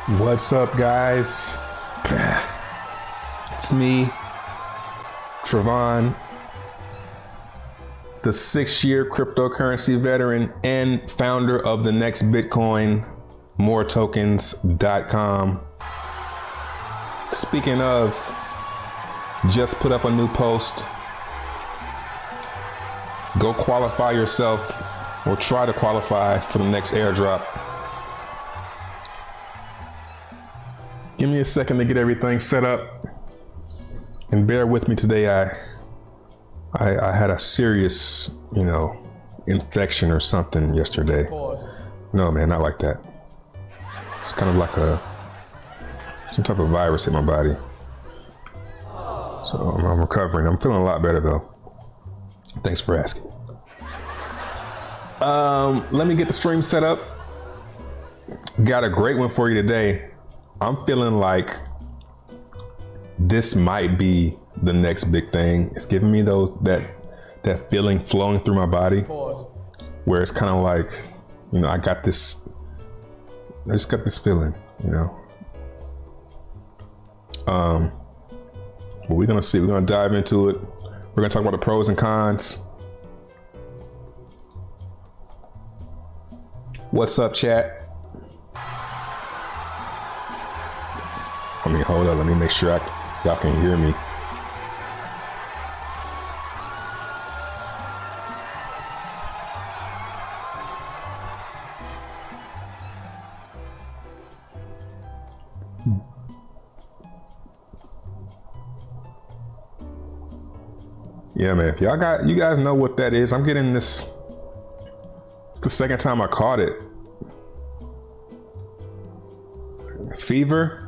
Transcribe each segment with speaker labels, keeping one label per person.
Speaker 1: What's up, guys? It's me, Trevon, the 6-year cryptocurrency veteran and founder of the next Bitcoin, moretokens.com. Speaking of, just put up a new post. Go qualify yourself or try to qualify for the next airdrop. Give me a second to get everything set up, and bear with me today. I had a serious, infection or something yesterday.
Speaker 2: Pause.
Speaker 1: No, man, not like that. It's kind of like some type of virus in my body. So I'm recovering. I'm feeling a lot better though. Thanks for asking. Let me get the stream set up. Got a great one for you today. I'm feeling like this might be the next big thing. It's giving me that feeling flowing through my body.
Speaker 2: Pause.
Speaker 1: Where it's kind of like, I just got this feeling, But we're gonna see, we're gonna dive into it. We're gonna talk about the pros and cons. What's up, chat? Hold up, let me make sure y'all can hear me. Yeah, man, if you guys know what that is. I'm getting this, it's the second time I caught it. Fever.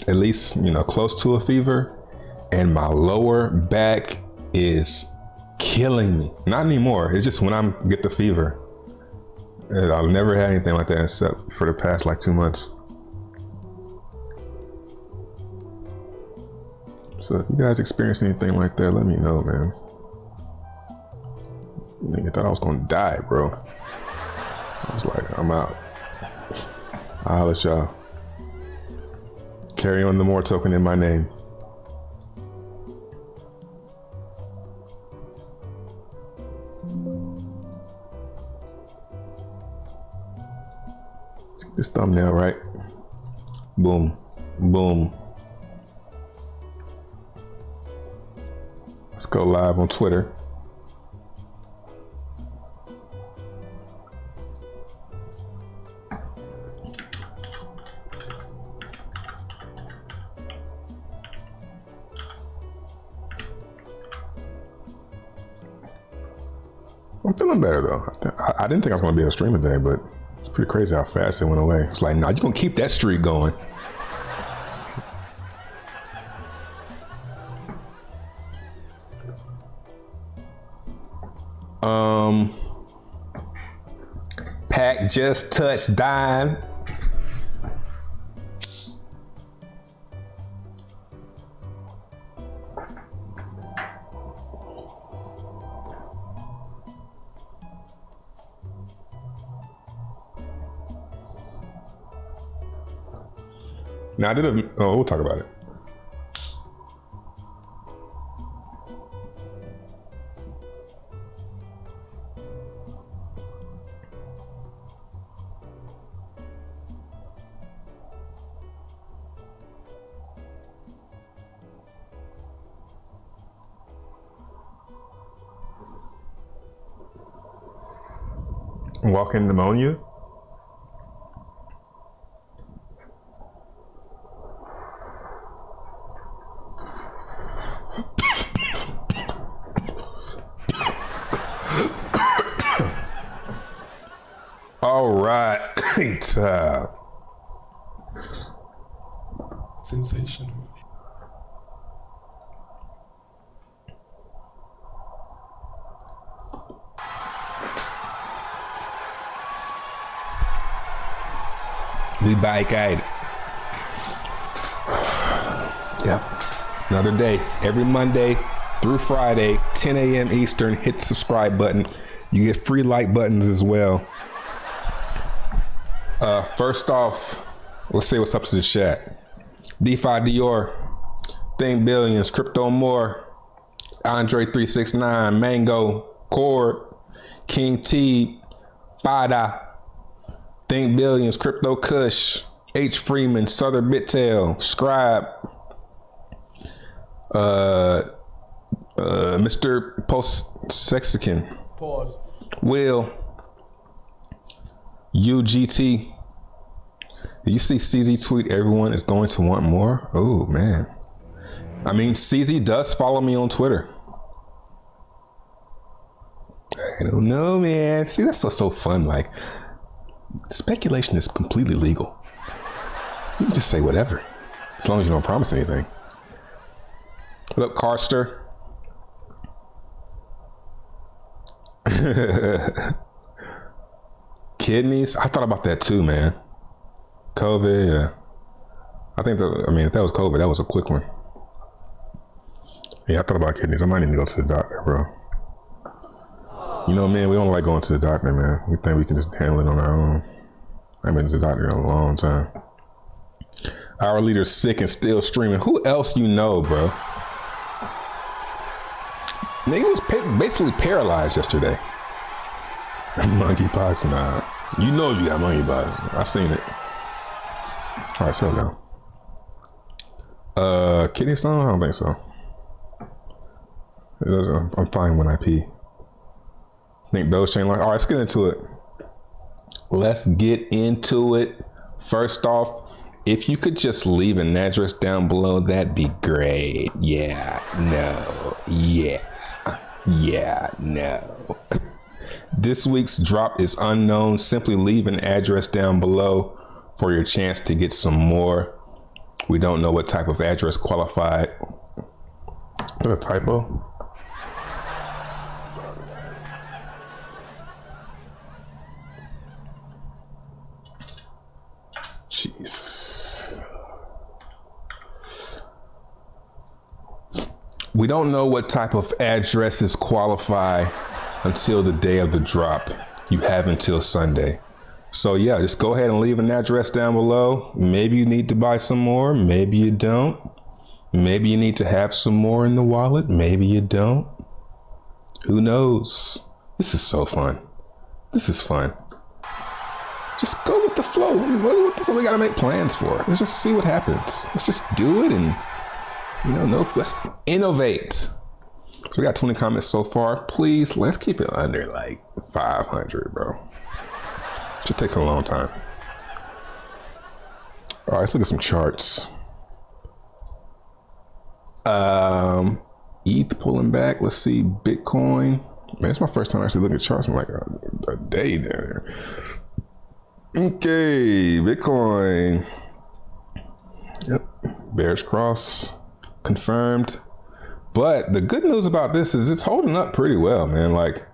Speaker 1: At least, close to a fever, and my lower back is killing me. Not anymore. It's just when I get the fever. I've never had anything like that except for the past 2 months. So if you guys experience anything like that, let me know, man. I thought I was gonna die, bro. I was like, I'm out. I'll holler at y'all. Carry on the more token in my name. Let's get this thumbnail right. Boom, boom. Let's go live on Twitter. I'm feeling better though. I didn't think I was gonna be able to stream today, but it's pretty crazy how fast it went away. It's like, nah, you're gonna keep that streak going. Pack just touched dime. Now we'll talk about it. Walking pneumonia. All right.
Speaker 2: Sensational.
Speaker 1: We bike guide. Yep. Another day. Every Monday through Friday, 10 a.m. Eastern. Hit the subscribe button. You get free like buttons as well. First off, Let's see what's up to the chat. DeFi Dior, Think Billions, Crypto More, Andre 369, Mango, Cord, King T, Fada, Think Billions, Crypto Kush, H Freeman, Southern Bittail, Scribe, Mr. Post Sexican,
Speaker 2: Pause.
Speaker 1: Will, UGT. Did you see CZ tweet? Everyone is going to want more. Oh man. I mean, CZ does follow me on Twitter. I don't know, man. See, that's what's so fun. Like, speculation is completely legal. You can just say whatever, as long as you don't promise anything. What up, Carster? Kidneys? I thought about that too, man. COVID, yeah. I think that, I mean, if that was COVID, that was a quick one. Yeah, I thought about kidneys. I might need to go to the doctor, bro. You know, man, we don't like going to the doctor, man. We think we can just handle it on our own. I haven't been to the doctor in a long time. Our leader's sick and still streaming. Who else you know, bro? Nigga was basically paralyzed yesterday. Monkeypox? Nah. You know you got monkeypox. I seen it. All right, settle down. Kidney stone? I don't think so. I'm fine when I pee. Think DogeChain. All right, let's get into it. Let's get into it. First off, if you could just leave an address down below, that'd be great. Yeah, no, yeah, no. This week's drop is unknown. Simply leave an address down below for your chance to get some more. We don't know what type of address qualified. Is that a typo? Jesus. We don't know what type of addresses qualify until the day of the drop. You have until Sunday. So yeah, just go ahead and leave an address down below. Maybe you need to buy some more. Maybe you don't. Maybe you need to have some more in the wallet. Maybe you don't. Who knows? This is so fun. This is fun. Just go with the flow. What the fuck we gotta make plans for? Let's just see what happens. Let's just do it and, let's innovate. So we got 20 comments so far. Please, let's keep it under like 500, bro. Just takes a long time. All right, let's look at some charts. ETH pulling back. Let's see, Bitcoin. Man, it's my first time actually looking at charts in like a day there. Okay, Bitcoin. Yep, bearish cross confirmed. But the good news about this is it's holding up pretty well, man. Like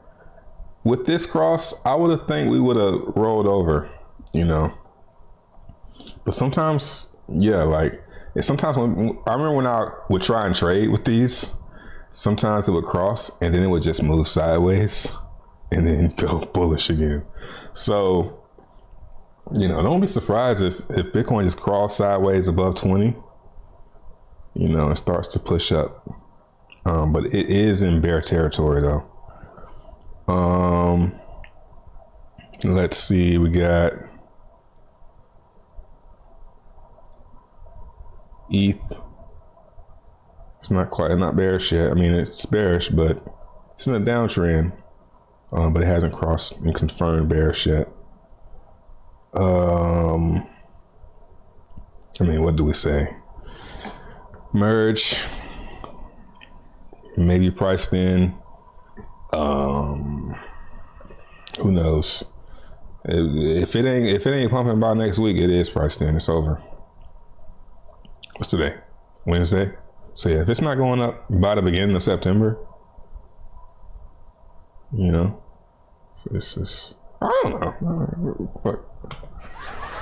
Speaker 1: with this cross, I would have think we would have rolled over, But sometimes, yeah, like sometimes I remember when I would try and trade with these, sometimes it would cross and then it would just move sideways and then go bullish again. So, don't be surprised if Bitcoin just crawls sideways above 20, and starts to push up. But it is in bear territory though. Let's see, we got ETH. It's not bearish yet. I mean, it's bearish, but it's in a downtrend. But it hasn't crossed and confirmed bearish yet. What do we say? Merge. Maybe priced in. Who knows? If it ain't pumping by next week, it is priced in. It's over. What's today? Wednesday. So yeah, if it's not going up by the beginning of September, it's just, I don't know. What?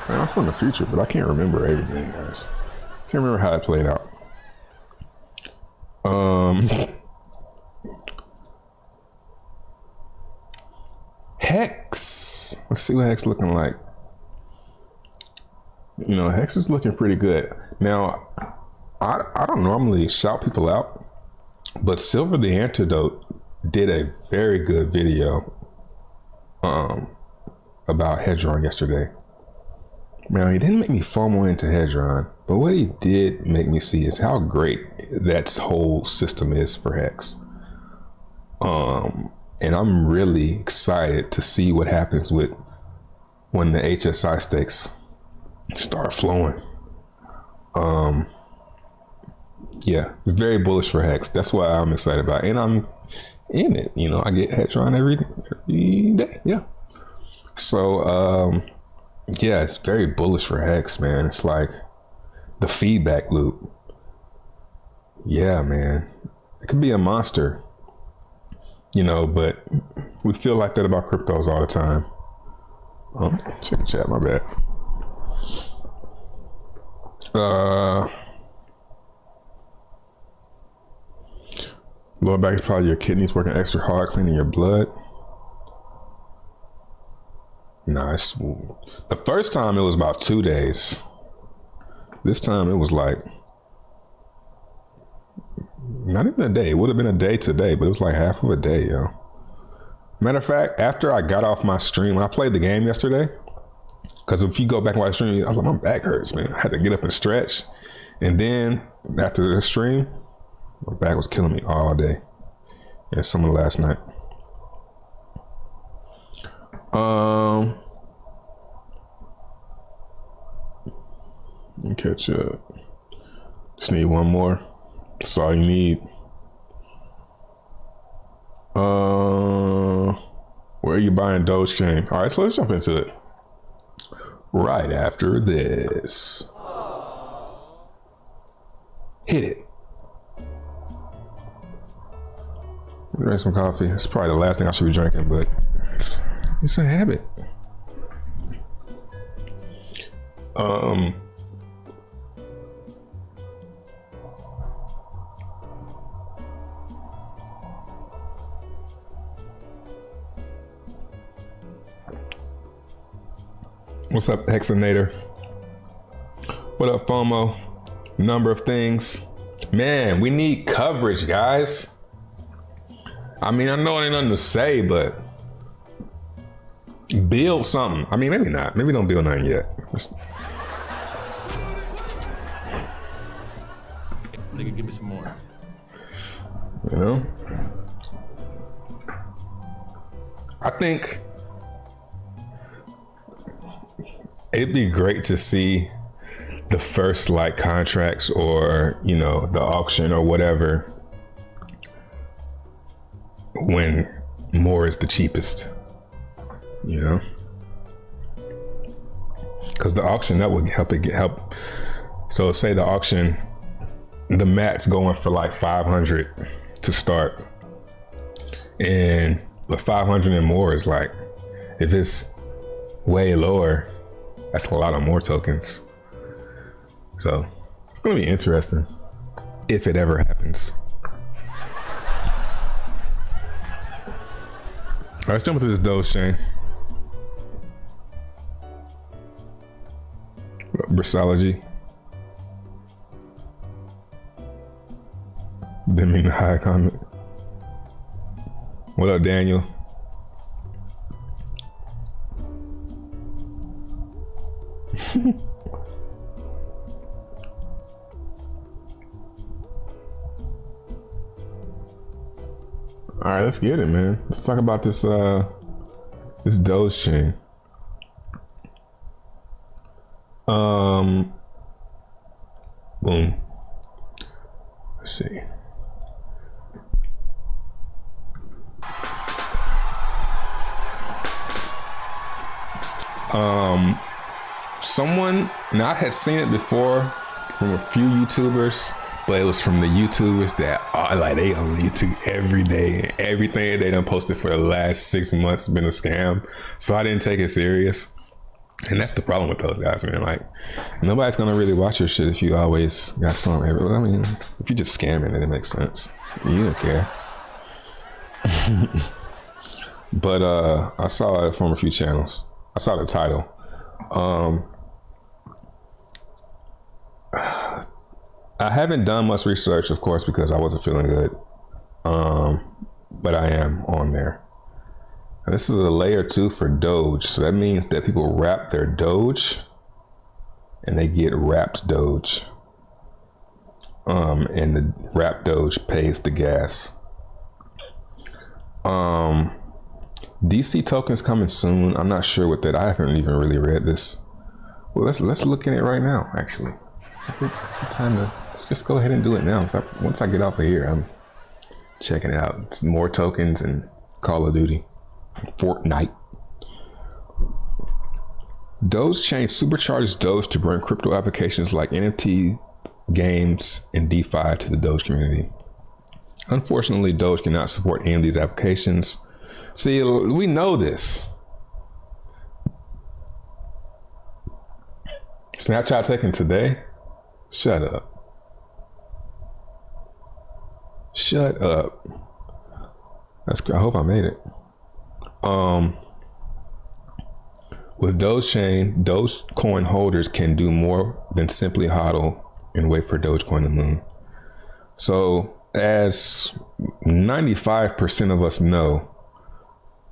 Speaker 1: I'm from the future, but I can't remember everything, guys. Can't remember how it played out. Hex. Let's see what Hex looking like. You know, Hex is looking pretty good. Now, I don't normally shout people out, but Silver the Antidote did a very good video about Hedron yesterday. Now, he didn't make me FOMO into Hedron, but what he did make me see is how great that whole system is for Hex. And I'm really excited to see what happens with when the HSI stakes start flowing. Yeah, it's very bullish for Hex. That's why I'm excited about it. And I'm in it. You know, I get Hedron every day. Yeah. So, yeah, it's very bullish for Hex, man. It's like the feedback loop. Yeah, man. It could be a monster, you know, but we feel like that about cryptos all the time. Check the chat, my bad. Lower back is probably your kidneys working extra hard, cleaning your blood. Nice. The first time it was about 2 days. This time it was like not even a day. It would have been a day today, but it was like half of a day, yo. Matter of fact, after I got off my stream, when I played the game yesterday, because if you go back and watch the stream, I was like, my back hurts, man. I had to get up and stretch. And then after the stream, my back was killing me all day. And some of last night. Let me catch up. Just need one more. That's all you need. Where are you buying DogeChain? All right, so let's jump into it right after this. Hit it. Drink some coffee. It's probably the last thing I should be drinking, but it's a habit. What's up, Hexanator? What up, FOMO? Number of things. Man, we need coverage, guys. I mean, I know it ain't nothing to say, but build something. I mean, maybe not. Maybe don't build nothing yet.
Speaker 2: Nigga, give me some more.
Speaker 1: You know? I think it'd be great to see the first like contracts or, you know, the auction or whatever when more is the cheapest, you know? Because the auction, that would help. So say the auction, the max going for like 500 to start. And the 500 and more is like, if it's way lower, that's a lot of more tokens. So it's gonna be interesting if it ever happens. All right, let's jump into this DogeChain. Bristology. Didn't mean to hide comment. What up, Daniel? All right, let's get it, man. Let's talk about this this DogeChain. Boom. Let's see. Someone, now I had seen it before from a few YouTubers, but it was from the YouTubers that are like, they on YouTube every day, and everything they done posted for the last 6 months has been a scam. So I didn't take it serious. And that's the problem with those guys, man. Like, nobody's gonna really watch your shit if you always got something everywhere. I mean, if you're just scamming it, it makes sense. You don't care. But I saw it from a few channels. I saw the title. I haven't done much research, of course, because I wasn't feeling good. But I am on there. And this is a layer 2 for Doge. So that means that people wrap their Doge and they get wrapped Doge. And the wrapped Doge pays the gas. DC tokens coming soon. I'm not sure what that. I haven't even really read this. Well, let's look at it right now. Actually, it's a good time to let's just go ahead and do it now. So once I get off of here, I'm checking it out. It's more tokens and Call of Duty, Fortnite. DogeChain supercharges Doge to bring crypto applications like NFT, games, and DeFi to the Doge community. Unfortunately, Doge cannot support any of these applications. See, we know this. Snapchat taken today? Shut up. Shut up. That's good. I hope I made it. With DogeChain, Dogecoin holders can do more than simply hodl and wait for Dogecoin to moon. So, as 95% of us know,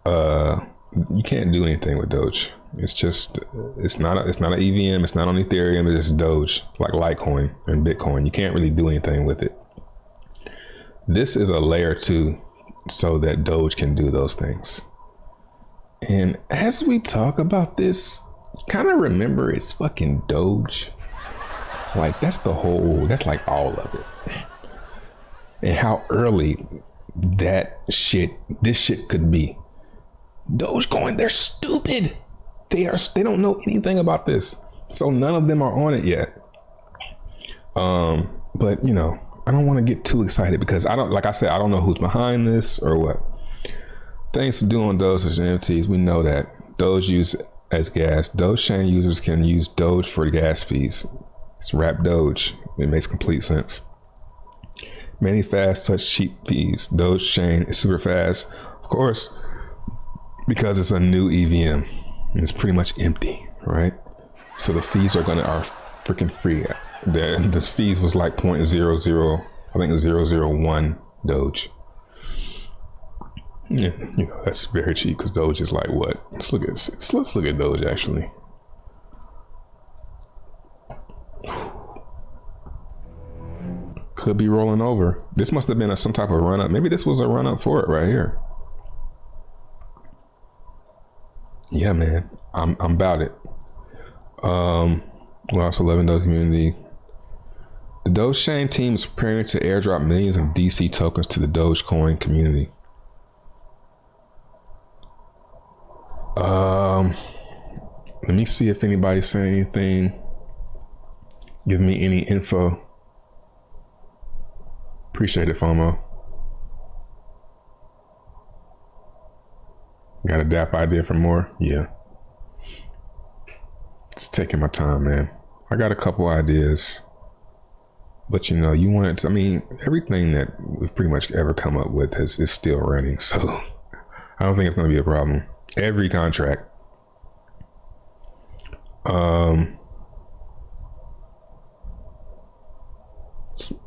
Speaker 1: you can't do anything with Doge. It's not an EVM. It's not on Ethereum. It's Doge, like Litecoin and Bitcoin. You can't really do anything with it. This is a layer 2 so that Doge can do those things. And as we talk about this, kind of remember it's fucking Doge. Like that's like all of it. And how early this shit could be. Dogecoin, they're stupid. They don't know anything about this. So none of them are on it yet. But you know, I don't want to get too excited because I don't know who's behind this or what. Things to do on Doge as NFTs, we know that. Doge used as gas. DogeChain users can use Doge for gas fees. It's wrapped Doge. It makes complete sense. Many fast touch cheap fees. DogeChain is super fast, of course, because it's a new EVM. It's pretty much empty, right? So the fees are freaking free. The fees was like 0.00, I think 0.001 Doge. Yeah, you know, that's very cheap because Doge is like what? Let's look at Doge actually. Could be rolling over. This must have been some type of run up. Maybe this was a run up for it right here. Yeah, man, I'm about it. We're also loving Doge community. The DogeChain team is preparing to airdrop millions of DC tokens to the Dogecoin community. Let me see if anybody's saying anything. Give me any info. Appreciate it, FOMO. Got a DAP idea for more? Yeah. It's taking my time, man. I got a couple ideas. But you know, everything that we've pretty much ever come up with is still running. So I don't think it's going to be a problem. Every contract.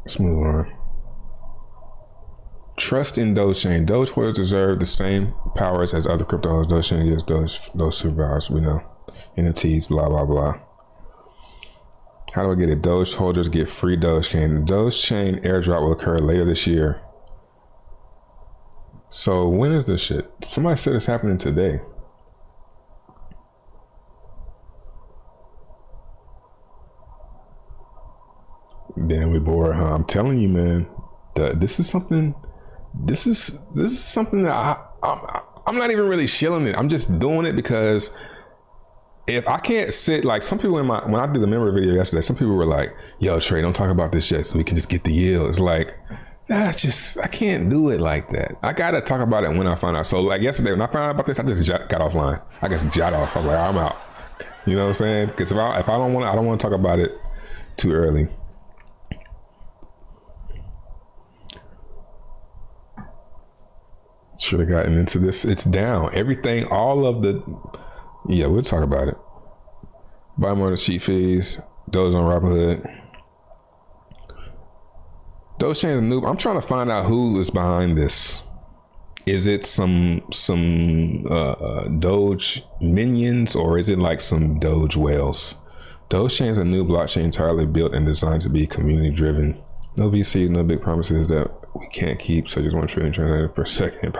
Speaker 1: Let's move on. Trust in DogeChain. Doge holders deserve the same powers as other cryptos. DogeChain gives those superpowers. We know. NFTs, blah, blah, blah. How do I get it? Doge holders get free DogeChain. The DogeChain airdrop will occur later this year. So when is this shit? Somebody said it's happening today. Damn, we bored, huh? I'm telling you, man. This is something that I'm not even really shilling it. I'm just doing it because if I can't sit, like some people when I did the member video yesterday, some people were like, yo, Trey, don't talk about this yet so we can just get the yield. It's like, I can't do it like that. I gotta talk about it when I find out. So like yesterday when I found out about this, I just got offline. I just got off. I was like, I'm out. You know what I'm saying? Because if I don't want to talk about it too early. Should have gotten into this. It's down. Everything, we'll talk about it. Buy more of the cheat fees. Those on Robinhood. DogeChain is a noob. I'm trying to find out who is behind this. Is it some Doge minions, or is it like some Doge whales? DogeChain is a new blockchain entirely built and designed to be community driven. No VC, no big promises that we can't keep, such as 1 trillion transactions per second.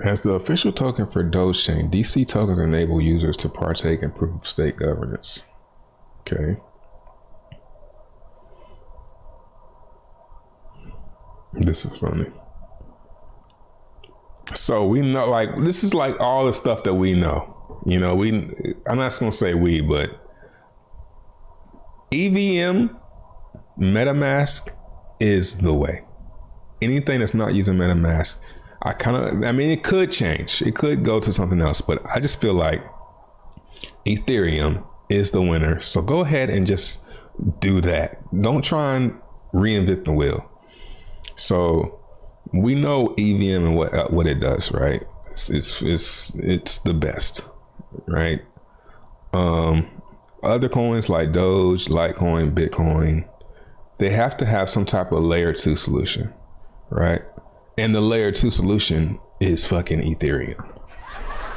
Speaker 1: As the official token for DogeChain, DC tokens enable users to partake in proof of stake governance. Okay. This is funny. So we know, like, this is like all the stuff that we know. You know, I'm not gonna say we, but EVM, MetaMask is the way. Anything that's not using MetaMask, I mean, it could change. It could go to something else, but I just feel like Ethereum is the winner. So go ahead and just do that. Don't try and reinvent the wheel. So we know EVM and what it does, right? It's the best, right? Other coins like Doge, Litecoin, Bitcoin, they have to have some type of layer 2 solution, right? And the layer 2 solution is fucking Ethereum.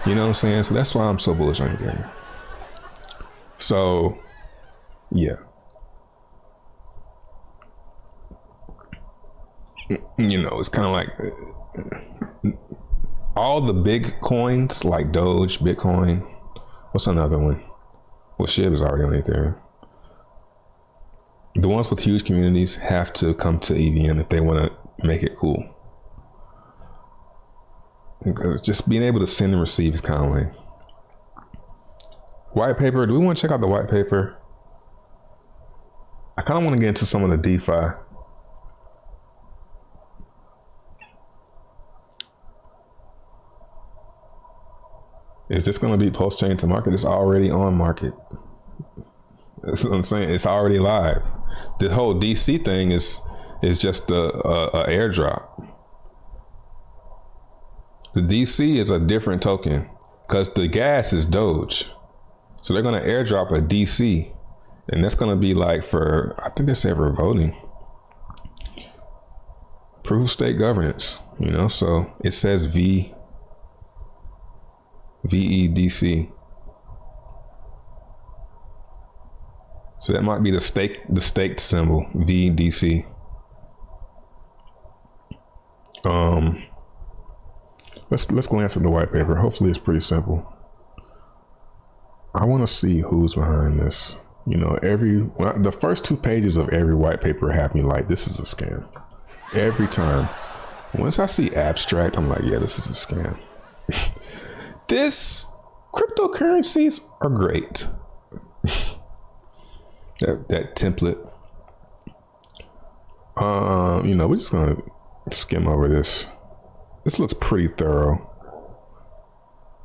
Speaker 1: You know what I'm saying? So that's why I'm so bullish on Ethereum. So, yeah. You know, it's kind of like all the big coins like Doge, Bitcoin. What's another one? Well, SHIB is already on Ethereum. The ones with huge communities have to come to EVM if they want to make it cool. Because just being able to send and receive is kind of lame. White paper. Do we want to check out the white paper? I kind of want to get into some of the DeFi. Is this going to be post-chain to market? It's already on market. That's what I'm saying. It's already live. The whole DC thing is just a airdrop. The DC is a different token because the gas is Doge. So they're going to airdrop a DC, and that's going to be like for, I think they said for voting. Proof of stake governance, you know, so it says VEDC. So that might be the staked symbol, VEDC. Let's glance at the white paper. Hopefully it's pretty simple. I want to see who's behind this. You know, the first 2 pages of every white paper have me like, this is a scam. Every time. Once I see abstract, I'm like, yeah, this is a scam. Cryptocurrencies are great. that template. You know, we're just gonna skim over this. This looks pretty thorough.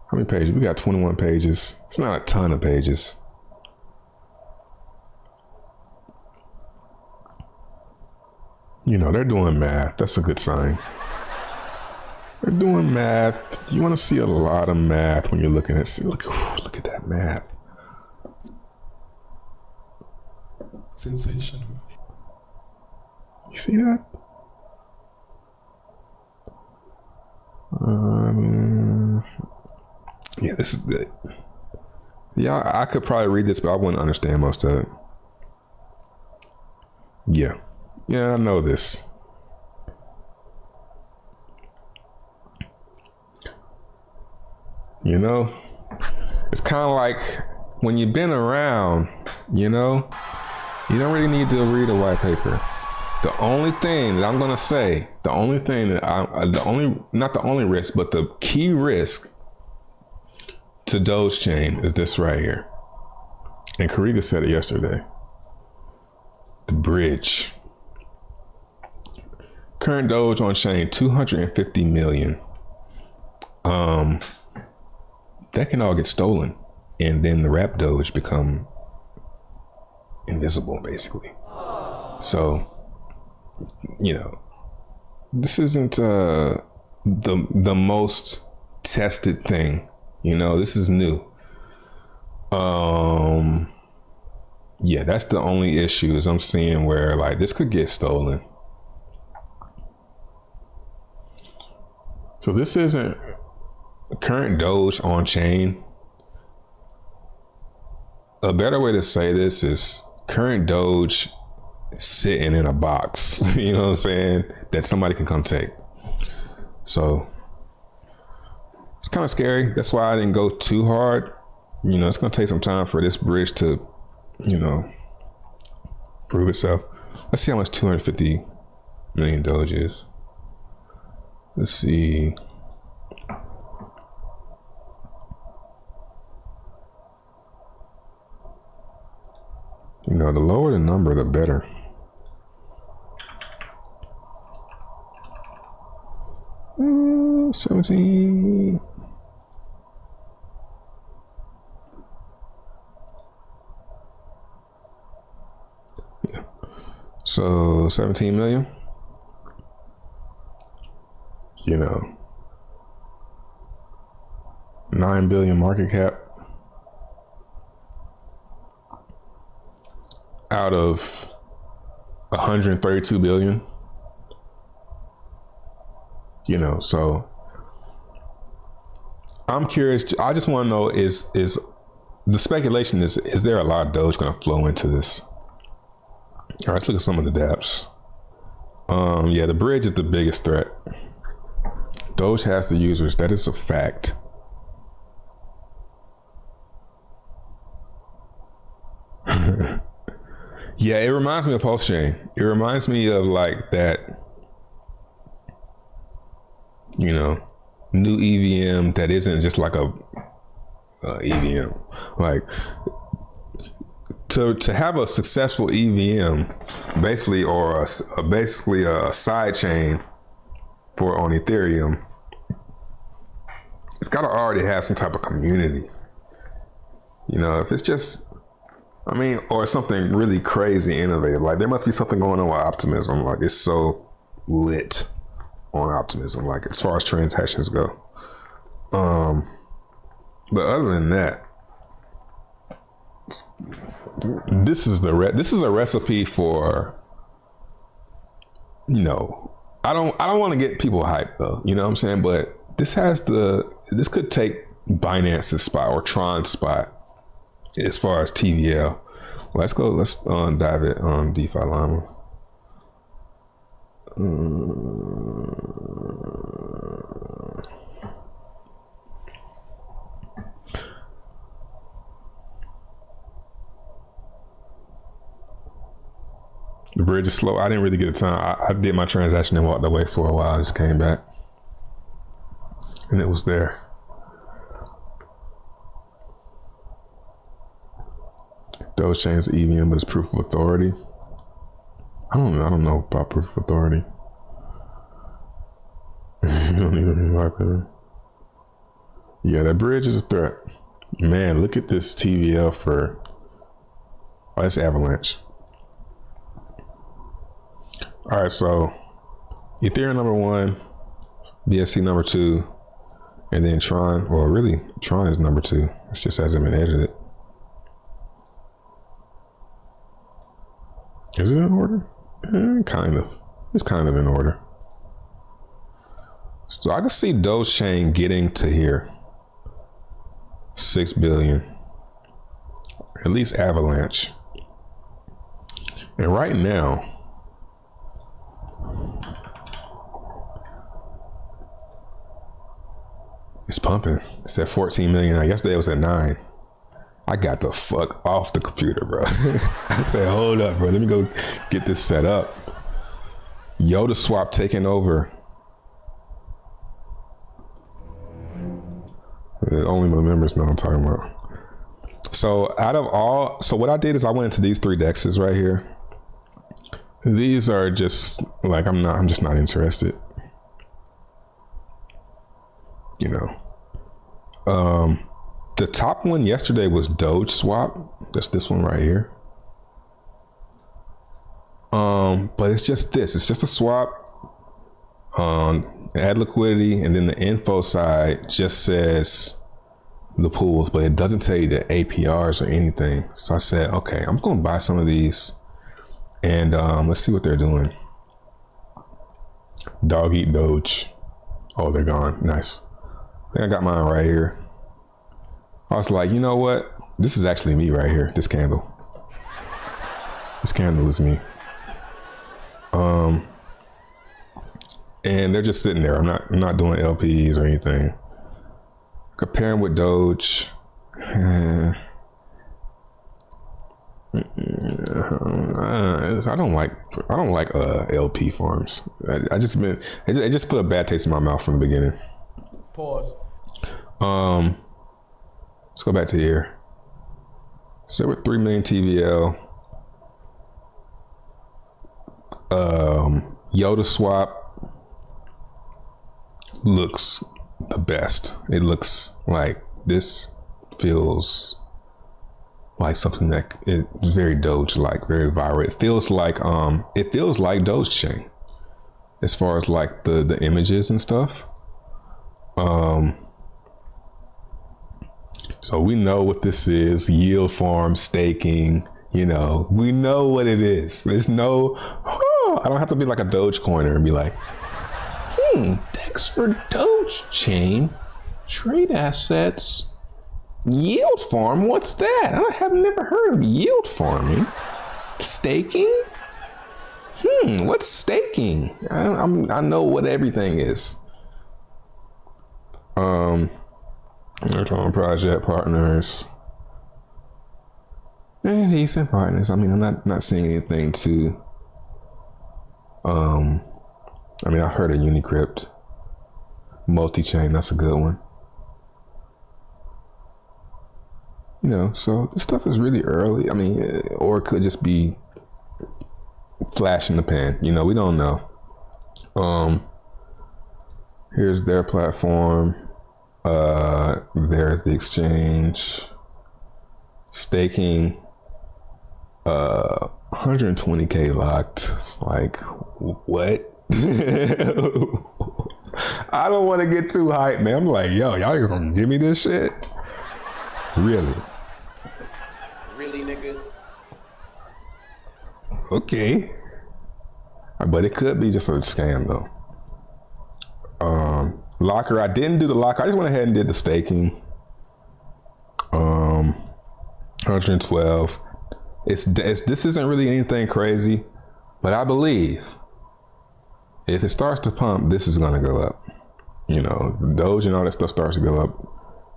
Speaker 1: How many pages? We got 21 pages. It's not a ton of pages. You know, they're doing math. That's a good sign. They're doing math. You want to see a lot of math when you're looking at, look at that math.
Speaker 2: Sensational.
Speaker 1: You see that? Yeah, this is good. Yeah, I could probably read this, but I wouldn't understand most of it. Yeah, I know this. You know, it's kind of like when you've been around, you know, you don't really need to read a white paper. The only thing that I'm going to say, not the only risk, but the key risk to DogeChain is this right here. And Kariga said it yesterday. The bridge. Current Doge on chain, 250 million. That can all get stolen. And then the wrap Doge become invisible, basically. So, you know, this isn't the most tested thing. You know, this is new. Yeah, that's the only issue is I'm seeing where like this could get stolen. So this isn't current Doge on chain. A better way to say this is current Doge sitting in a box, you know what I'm saying, that somebody can come take. So it's kind of scary. That's why I didn't go too hard. You know, it's going to take some time for this bridge to, you know, prove itself. Let's see how much 250 million Doge is. Let's see. You know, the lower the number, the better. Uh, 17. Yeah. So 17 million. You know, 9 billion market cap out of 132 billion. You know, so I'm curious. I just want to know is the speculation is there a lot of Doge going to flow into this? All right, let's look at some of the dApps. Yeah, the bridge is the biggest threat. Doge has the users. That is a fact. Yeah, it reminds me of PulseChain. It reminds me of like that, you know, new EVM that isn't just like a EVM. Like to have a successful EVM, basically, or basically a side chain for on Ethereum, it's got to already have some type of community. You know, if it's just, I mean, or something really crazy innovative, like there must be something going on with Optimism. Like it's so lit on Optimism, like as far as transactions go. But other than that, this is a recipe for, you know, I don't want to get people hyped though, you know what I'm saying? But this could take Binance's spot or Tron's spot as far as TVL. Let's dive it on DeFi Llama. The bridge is slow. I didn't really get a time. I did my transaction and walked away for a while. I just came back and it was there. DogeChain's EVM, but it's proof of authority. I don't know about proof of authority. You don't even like that. Yeah, that bridge is a threat. Man, look at this TVL for. Oh, that's Avalanche. All right, so Ethereum number 1, BSC number 2, and then Tron. Well, really, Tron is number 2. It just hasn't been edited. Is it in order? Kind of. It's kind of in order. So I can see DogeChain getting to here. 6 billion. At least Avalanche. And right now, it's pumping. It's at 14 million. Yesterday it was at 9. I got the fuck off the computer, bro. I said, hold up, bro. Let me go get this set up. Yoda swap taking over. Only my members know what I'm talking about. So so what I did is I went into these 3 dexes right here. These are just like, I'm just not interested. You know. The top one yesterday was Doge swap. That's this one right here. But it's just this. It's just a swap. Add liquidity, and then the info side just says the pools, but it doesn't tell you the APRs or anything. So I said, okay, I'm going to buy some of these, and let's see what they're doing. Dog eat Doge. Oh, they're gone. Nice. I think I got mine right here. I was like, you know what? This is actually me right here. This candle. This candle is me. And they're just sitting there. I'm not doing LPs or anything. Comparing with Doge. I don't like LP farms. I just put a bad taste in my mouth from the beginning.
Speaker 3: Pause.
Speaker 1: Let's go back to here. So we're 3 million TVL. Yoda swap looks the best. It looks like this feels like something that is very Doge-like, very viral. It feels like DogeChain as far as like the images and stuff. So we know what this is: yield farm, staking. You know, we know what it is. There's no, I don't have to be like a Dogecoiner and be like, thanks for DogeChain, trade assets, yield farm. What's that? I have never heard of yield farming. Staking? What's staking? I know what everything is. Airdrop project partners. Decent partners. I mean, I'm not seeing anything too. I mean, I heard of Unicrypt. Multi-chain, that's a good one. You know, so this stuff is really early. I mean, or it could just be flash in the pan. You know, we don't know. Here's their platform. There's the exchange. Staking. 120K locked. It's like, what? I don't want to get too hyped, man. I'm like, yo, y'all gonna give me this shit? Really?
Speaker 3: Really, nigga?
Speaker 1: Okay. But it could be just a scam though. Locker, I didn't do the locker. I just went ahead and did the staking. 112. This isn't really anything crazy, but I believe if it starts to pump, this is gonna go up. You know, Doge and all that stuff starts to go up.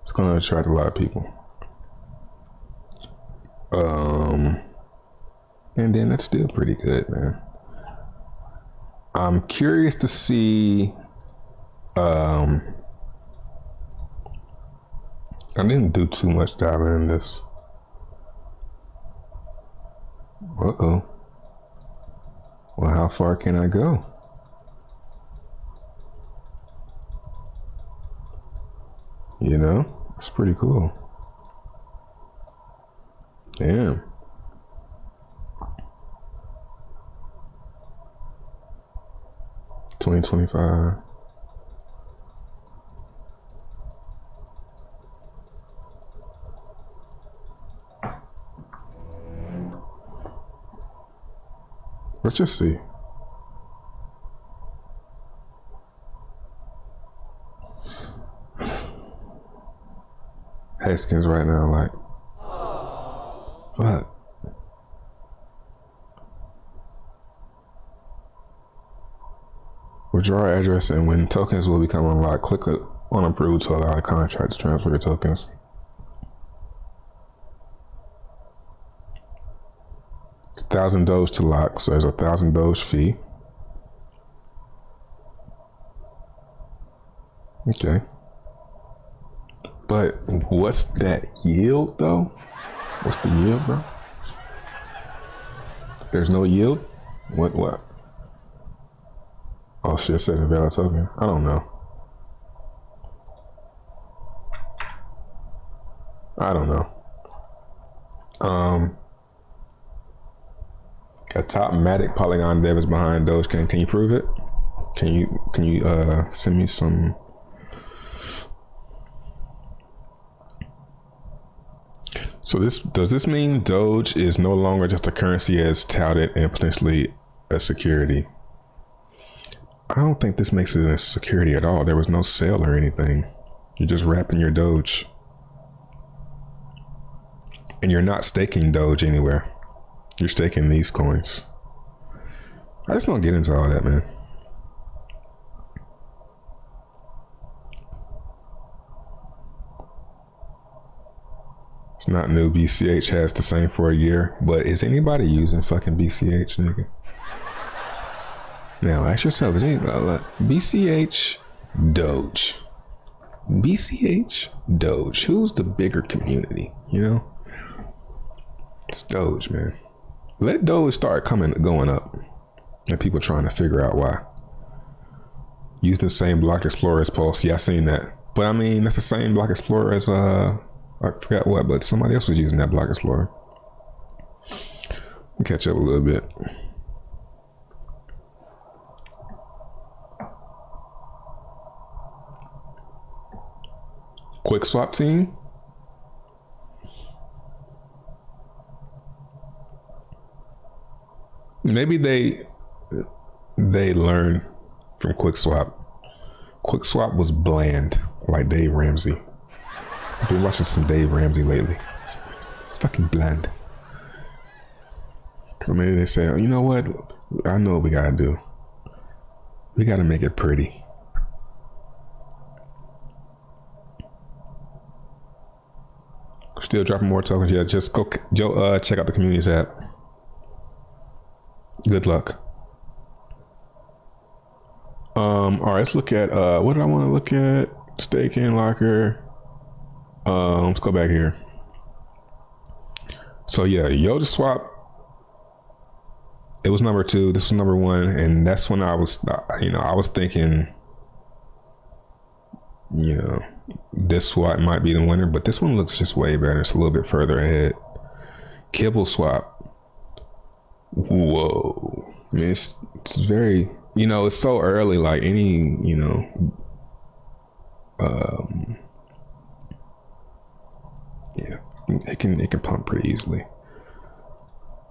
Speaker 1: It's gonna attract a lot of people. And then that's still pretty good, man. I'm curious to see. I didn't do too much diving in this. Uh-oh. Well, how far can I go? You know, it's pretty cool. Damn. $20.25. Let's just see. Haskins right now, like, what? Withdraw address, and when tokens will become unlocked, click on approve to allow the contract to transfer your tokens. It's 1,000 Doge to lock, so there's a 1,000 Doge fee. Okay. But what's that yield though? What's the yield, bro? There's no yield? What? Oh shit, it says invalid token. I don't know. A top Matic Polygon dev is behind DogeChain. Can you prove it? Can you send me some? So does this mean Doge is no longer just a currency as touted and potentially a security? I don't think this makes it a security at all. There was no sale or anything. You're just wrapping your Doge. And you're not staking Doge anywhere. You're staking these coins. I just don't get into all that, man. It's not new. BCH has the same for a year. But is anybody using fucking BCH, nigga? Now ask yourself, is any BCH, Doge? BCH, Doge. Who's the bigger community? You know? It's Doge, man. Let Doge start going up. And people trying to figure out why. Use the same block explorer as Pulse. Yeah, I seen that. But I mean, that's the same block explorer as I forgot what, but somebody else was using that block explorer. We'll catch up a little bit. Quick swap team. Maybe they learned from Quick Swap. Quick Swap was bland, like Dave Ramsey. I've been watching some Dave Ramsey lately. It's fucking bland. Maybe they say, oh, you know what? I know what we gotta do. We gotta make it pretty. Still dropping more tokens. Yeah, just go check out the communities app. Good luck. All right, let's look at what did I want to look at? Staking locker. Let's go back here. So yeah, DogeSwap. It was number 2. This was number 1, and that's when I was, I was thinking, this swap might be the winner, but this one looks just way better. It's a little bit further ahead. Kibble swap. Whoa. I mean, it's very, it's so early, like any, yeah, it can pump pretty easily.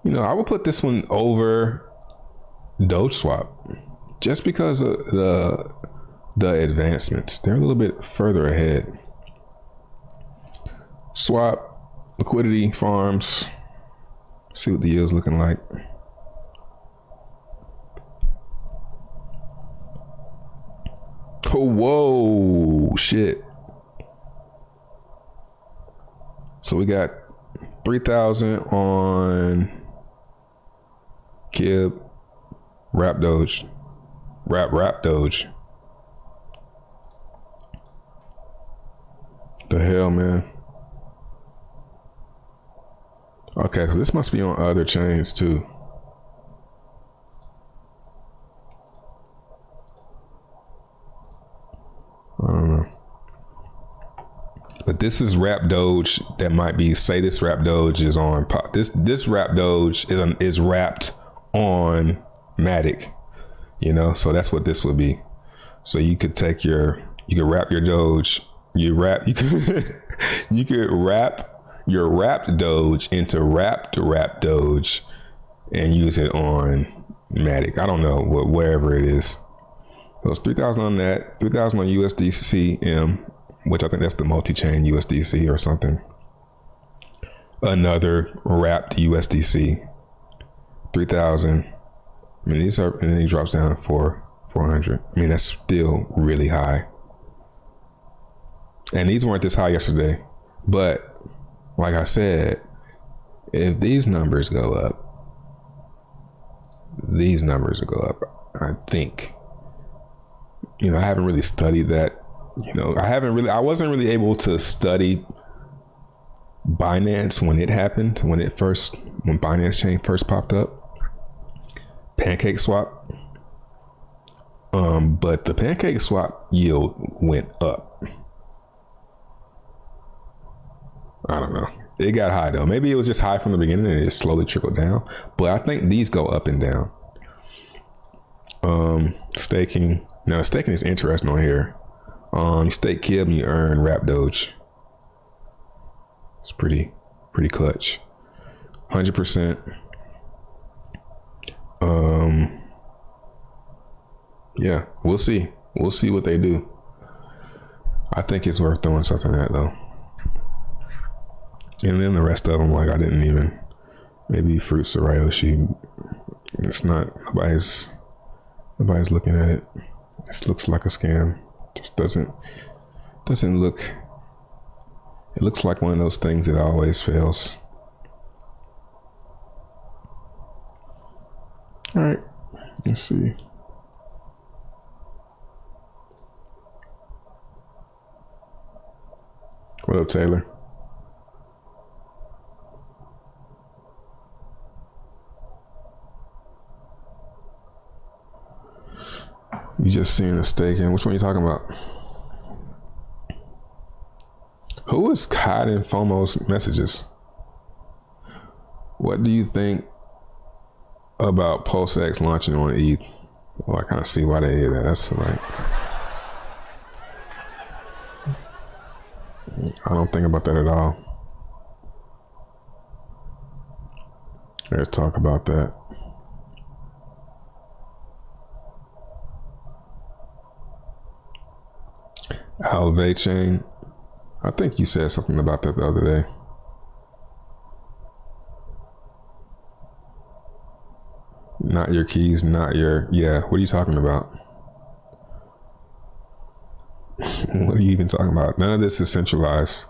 Speaker 1: I would put this one over DogeSwap just because of the advancements. They're a little bit further ahead. Swap, liquidity, farms. See what the yield's looking like. Oh, whoa, shit. So we got 3,000 on Kib, Wrap Doge, Wrap Doge. The hell, man. Okay, so this must be on other chains too. I don't know. But this is Wrap Doge that might be, say this Wrap Doge is on, this Wrap Doge is wrapped on Matic, so that's what this would be. So you could take you could wrap your Doge, you could wrap your wrapped Doge into wrapped Doge and use it on Matic. I don't know, wherever it is. So it's 3,000 on that, 3,000 on USDC-M, which I think that's the multi-chain USDC or something. Another wrapped USDC, 3,000. I mean, these are, and then he drops down to 400. I mean, that's still really high. And these weren't this high yesterday, but like I said, if these numbers go up, these numbers will go up, I think. I haven't really studied that. I wasn't really able to study Binance when it happened, when Binance Chain first popped up. Pancake swap. But the Pancake swap yield went up. I don't know. It got high though. Maybe it was just high from the beginning and it just slowly trickled down. But I think these go up and down. Staking. Now staking is interesting on here. You stake Kib and you earn Wrap Doge. It's pretty clutch. 100%. Yeah, we'll see. We'll see what they do. I think it's worth doing something at though. And then the rest of them, like I didn't even. Maybe Fruits of Ryoshi. It's not. Nobody's looking at it. This looks like a scam. Just doesn't look. It looks like one of those things that always fails. All right, let's see. What up, Taylor? You just seen the staking. Which one are you talking about? Who is hiding FOMO's messages? What do you think about PulseX launching on ETH? Well, I kind of see why they did that. That's like, I don't think about that at all. Let's talk about that. DogeChain. I think you said something about that the other day. Not your keys, not your, yeah, what are you talking about? What are you even talking about? None of this is centralized.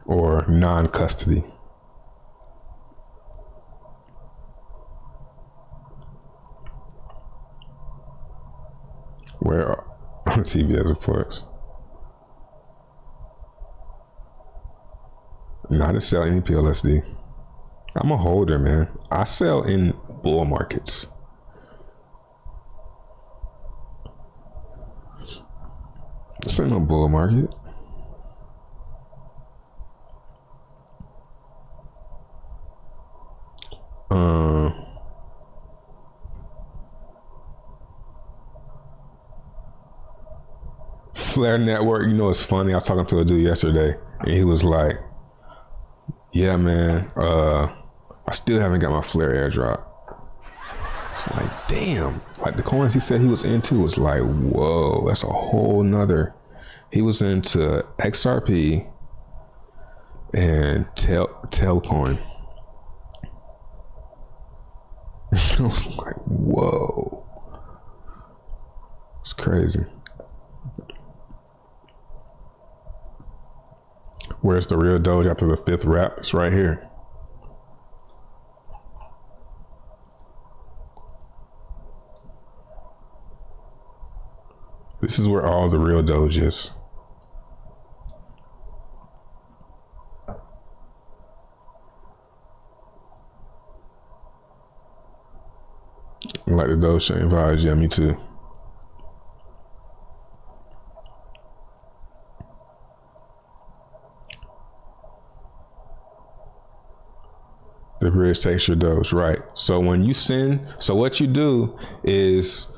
Speaker 1: Or non-custody. Where are CBS reports? Not to sell any PLSD. I'm a holder, man. I sell in bull markets. This ain't no bull market. Flare Network, you know, it's funny. I was talking to a dude yesterday and he was like, yeah, man, I still haven't got my Flare airdrop. It's like, damn. Like the coins he said he was into was like, whoa, that's a whole nother. He was into XRP and Telcoin. I was like, whoa. It's crazy. Where's the real Doge after the 5th wrap? It's right here. This is where all the real Doge is. Like the DogeChain vibes, yeah, me too. The bridge takes your Doge, right? So when you send, so what you do is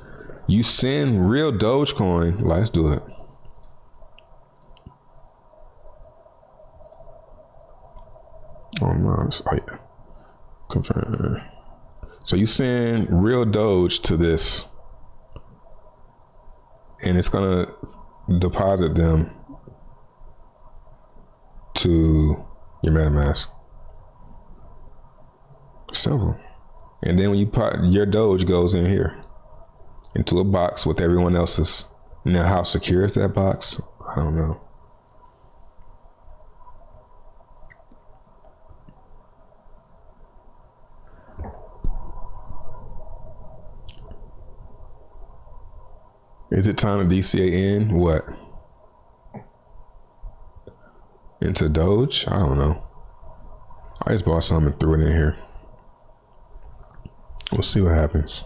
Speaker 1: you send real Dogecoin. Let's do it. Oh no, oh yeah. Confirm. So you send real Doge to this, and it's gonna deposit them to your MetaMask. Simple. And then when you put your Doge goes in here into a box with everyone else's. Now how secure is that box? I don't know. Is it time to DCA in what? Into Doge? I don't know. I just bought some and threw it in here. We'll see what happens.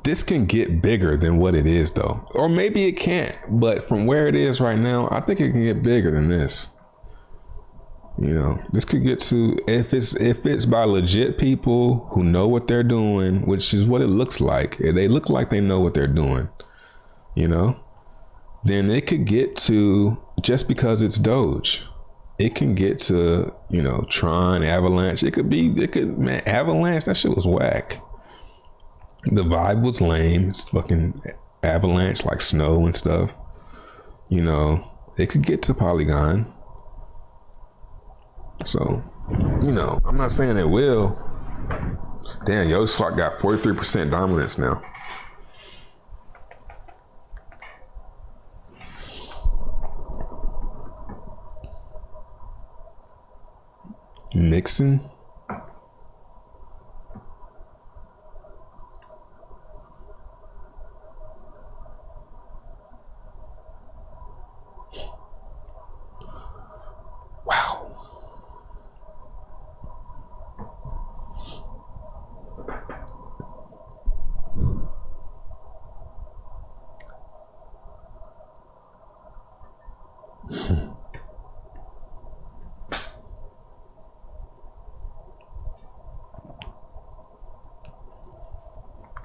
Speaker 1: This can get bigger than what it is though. Or maybe it can't, but from where it is right now, I think it can get bigger than this. You know, this could get to, if it's by legit people who know what they're doing, which is what it looks like. They look like they know what they're doing, you know, then it could get to, just because it's Doge, it can get to, you know, Tron, Avalanche. Man, Avalanche, that shit was whack. The vibe was lame. It's fucking Avalanche, like snow and stuff. You know, it could get to Polygon. So, you know, I'm not saying it will. Damn, yo, this got 43% dominance now. Mixing. Wow.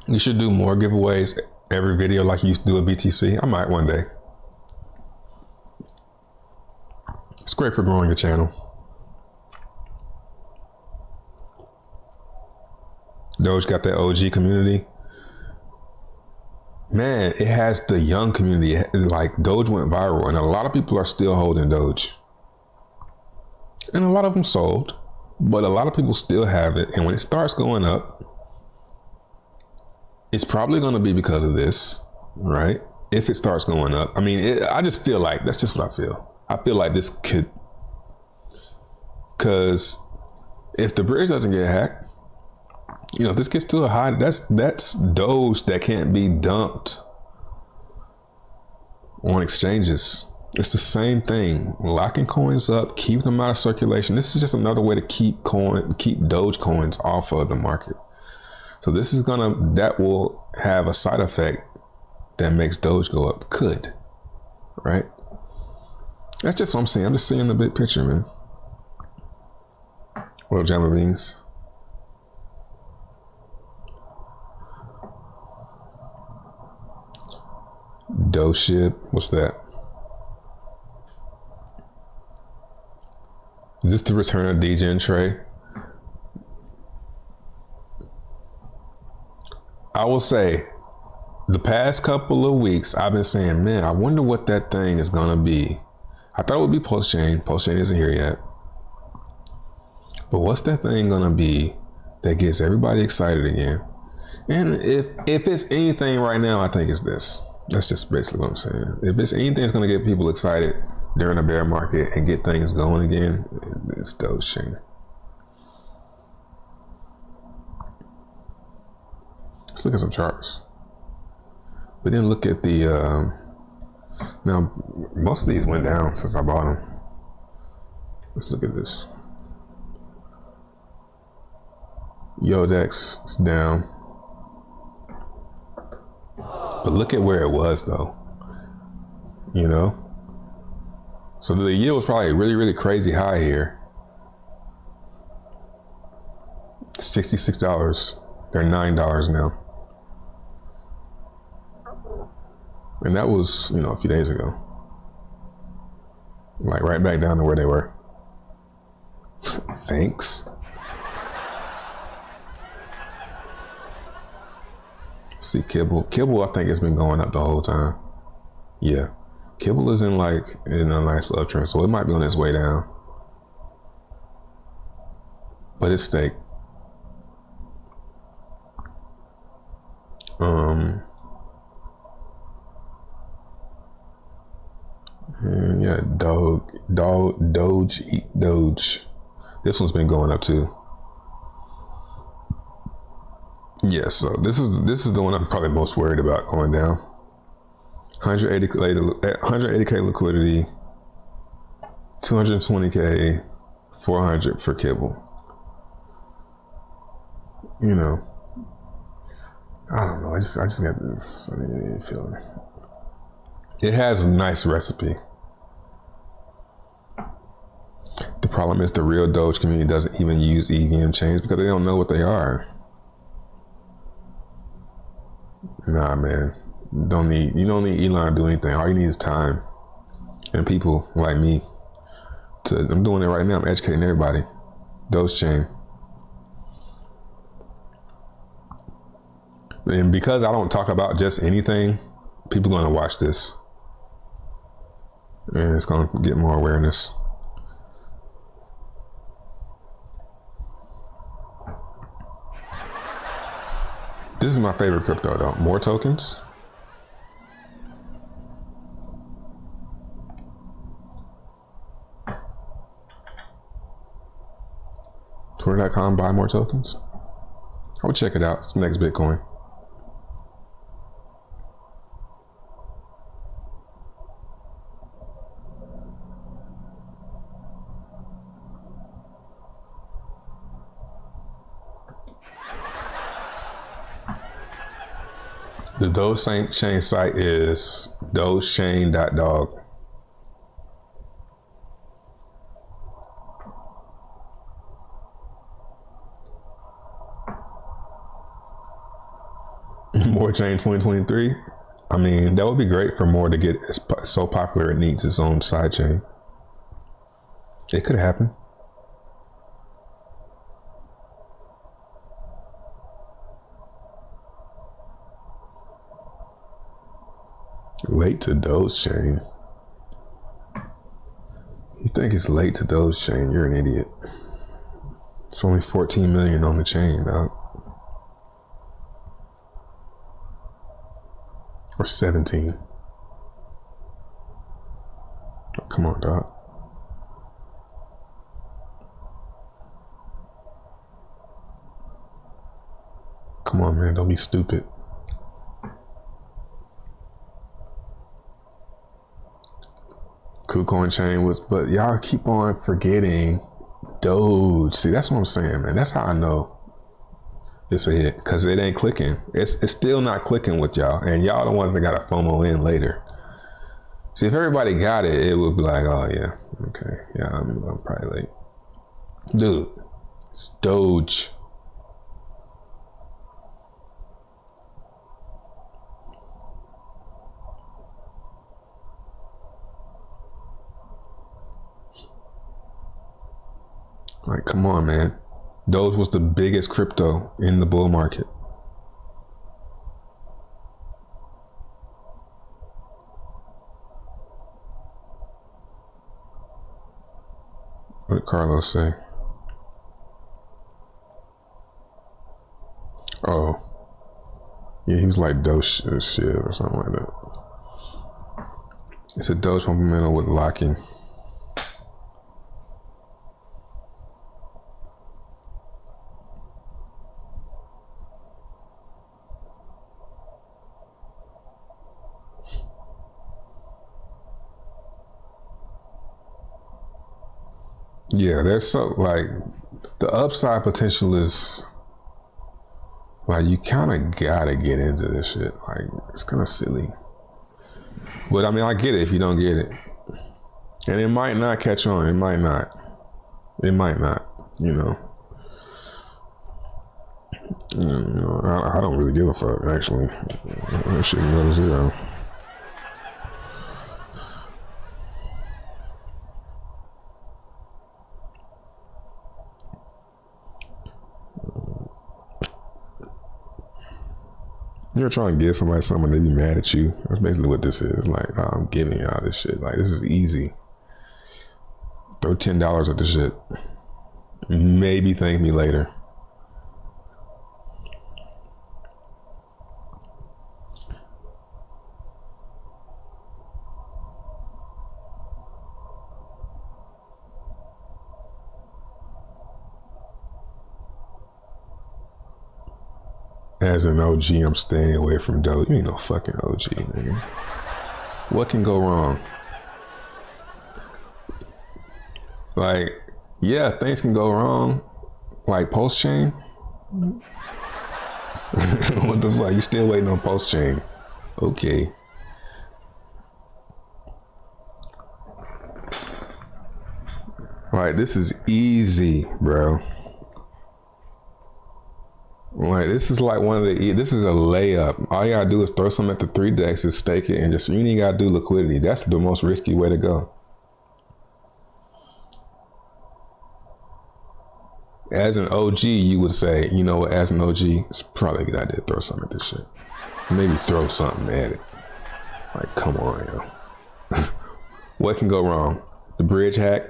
Speaker 1: You should do more giveaways every video like you used to do at BTC. I might one day. It's great for growing your channel. Doge got that OG community. Man, it has the young community. Like, Doge went viral and a lot of people are still holding Doge. And a lot of them sold, but a lot of people still have it. And when it starts going up, it's probably going to be because of this, right? If it starts going up. I mean, I just feel like, that's just what I feel. I feel like this could, because if the bridge doesn't get hacked, you know, if this gets to a high, that's Doge that can't be dumped on exchanges. It's the same thing. Locking coins up, keeping them out of circulation. This is just another way to keep Doge coins off of the market. So this is that will have a side effect that makes Doge go up. Could, right? That's just what I'm saying. I'm just seeing the big picture, man. Well, Jama Beans. Doship, what's that? Is this the return of DGen Trey? I will say, the past couple of weeks, I've been saying, man, I wonder what that thing is gonna be. I thought it would be PulseChain. PulseChain isn't here yet. But what's that thing gonna be that gets everybody excited again? And if it's anything right now, I think it's this. That's just basically what I'm saying. If it's anything that's gonna get people excited during a bear market and get things going again, it's DogeChain. Let's look at some charts. But then look at the, now most of these went down since I bought them. Let's look at this. Yodex is down. But look at where it was though, you know? So the yield was probably really, really crazy high here. $66, they're $9 now. And that was, you know, a few days ago. Like right back down to where they were. Thanks. See Kibble. Kibble, I think it's been going up the whole time. Yeah. Kibble is in a nice little trend, so it might be on its way down. But it's stake. And yeah, Doge, eat Doge. This one's been going up too. Yeah, so this is the one I'm probably most worried about going down. 180K liquidity, 220K, 400 for Kibble. You know, I don't know. I just got this funny feeling. It has a nice recipe. The problem is the real Doge community doesn't even use EVM chains because they don't know what they are. Nah, man. You don't need Elon to do anything. All you need is time and people like me. I'm doing it right now. I'm educating everybody. DogeChain. And because I don't talk about just anything, people are going to watch this. And it's going to get more awareness. This is my favorite crypto though. More tokens. Twitter.com, buy more tokens. I would check it out. It's the next Bitcoin. The DogeChain site is DogeChain.dog. More chain 2023. I mean, that would be great for more to get so popular it needs its own side chain. It could happen. Late to DogeChain. You think it's late to DogeChain? You're an idiot. It's only 14 million on the chain, dog. Or 17. Oh, come on, dog. Come on, man. Don't be stupid. KuCoin chain was, but y'all keep on forgetting Doge. See, that's what I'm saying, man. That's how I know it's a hit, because it ain't clicking. It's still not clicking with y'all, and y'all the ones that got to FOMO in later. See, if everybody got it, it would be like, oh yeah, okay, yeah, I'm probably late. Dude, it's Doge. Like, come on, man. Doge was the biggest crypto in the bull market. What did Carlos say? Oh. Yeah, he was like Doge shit or something like that. It's a Doge fundamental with locking. Yeah, there's so, like, the upside potential is, like, you kind of gotta get into this shit. Like, it's kind of silly. But I mean, I get it if you don't get it. And it might not catch on. It might not. It might not, you know. I don't really give a fuck, actually. That shit can go to zero. You're trying to give somebody something, they be mad at you. That's basically what this is. Like, oh, I'm giving y'all this shit. Like, this is easy. Throw $10 at this shit. Maybe thank me later. As an OG, I'm staying away from Doge. You ain't no fucking OG, nigga. What can go wrong? Like, yeah, things can go wrong. Like post-chain. What the fuck? You still waiting on post-chain? Okay. Like, this is easy, bro. Like, this is like this is a layup. All you gotta do is throw something at the 3 decks and stake it, and you ain't gotta do liquidity. That's the most risky way to go. As an OG, you would say, you know what, as an OG, it's probably a good idea to throw something at this shit. Maybe throw something at it. Like, come on, yo. What can go wrong? The bridge hack?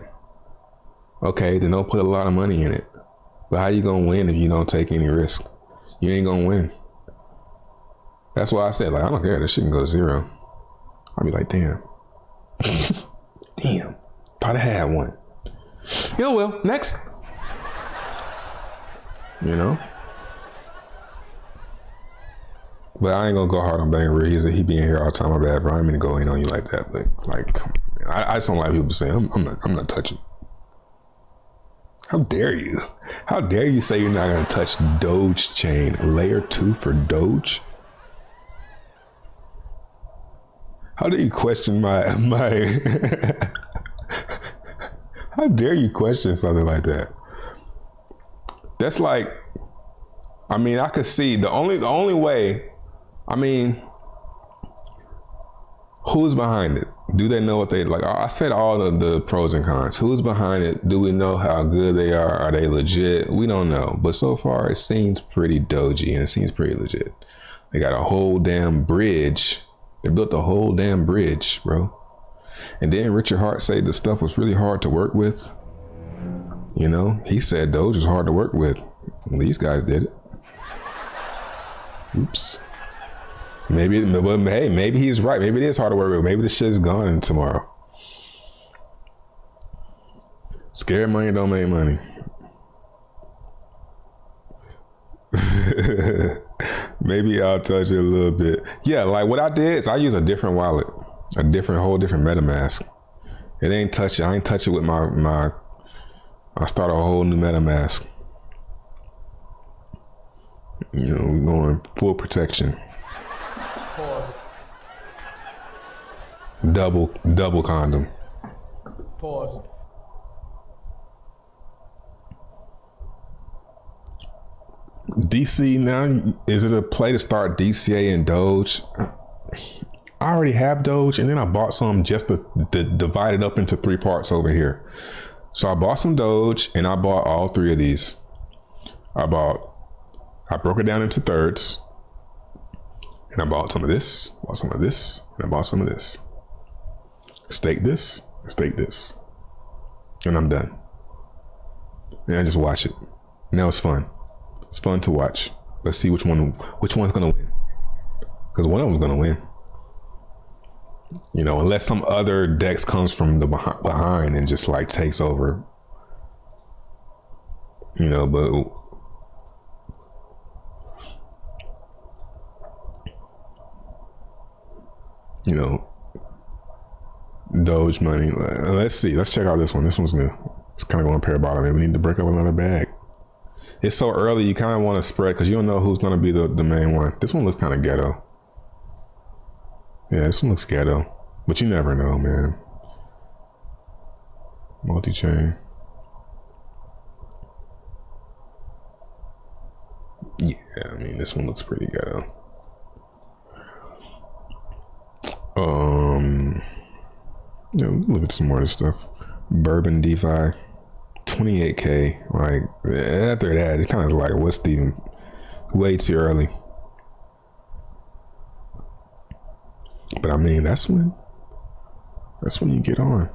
Speaker 1: Okay, then don't put a lot of money in it. But how you gonna win if you don't take any risk? You ain't gonna win. That's why I said, like, I don't care. This shit can go to 0. I'll be like, damn. Damn. Thought I had one. You know, well, next. You know? But I ain't gonna go hard on Bang Reed. He be in here all the time. My bad, bro. I didn't mean to go in on you like that. But, like, come on, man. I just don't like people saying, I'm not touching. How dare you? How dare you say you're not gonna touch DogeChain layer 2 for Doge? How dare you question my how dare you question something like that? That's like, I mean, I could see the only way, I mean, who's behind it? Do they know what they like? I said all the pros and cons. Who's behind it? Do we know how good they are? Are they legit? We don't know. But so far, it seems pretty doji and it seems pretty legit. They got a whole damn bridge. They built a whole damn bridge, bro. And then Richard Hart said the stuff was really hard to work with. You know, he said Doge is hard to work with. Well, these guys did it. Oops. Maybe, but hey, maybe he's right. Maybe it is hard to work with. Maybe the shit's gone tomorrow. Scared money don't make money. Maybe I'll touch it a little bit. Yeah, like what I did is I use a different wallet, whole different MetaMask. It ain't touch it. I ain't touch it with my. I start a whole new MetaMask. You know, we're going full protection.
Speaker 3: Pause.
Speaker 1: Double condom.
Speaker 3: Pause.
Speaker 1: DC now, is it a play to start DCA and Doge? I already have Doge, and then I bought some just to divide it up into 3 parts over here. So I bought some Doge, and I bought all 3 of these. I broke it down into thirds, and I bought some of this, bought some of this, and I bought some of this. Stake this, stake this, and I'm done. And I just watch it. Now it's fun. It's fun to watch. Let's see which one's gonna win. Because one of them's gonna win. You know, unless some other Dex comes from the behind and just like takes over. You know, but you know, Doge money. Let's see. Let's check out this one. This one's new. It's kind of going parabolic. Maybe we need to break up another bag. It's so early, you kind of want to spread because you don't know who's going to be the main one. This one looks kind of ghetto. Yeah, this one looks ghetto. But you never know, man. Multi-chain. Yeah, I mean, this one looks pretty ghetto. Yeah, look at some more of this stuff. Bourbon DeFi. 28K. Like, after that, it's kind of like, what's even way too early. But I mean, that's when you get on.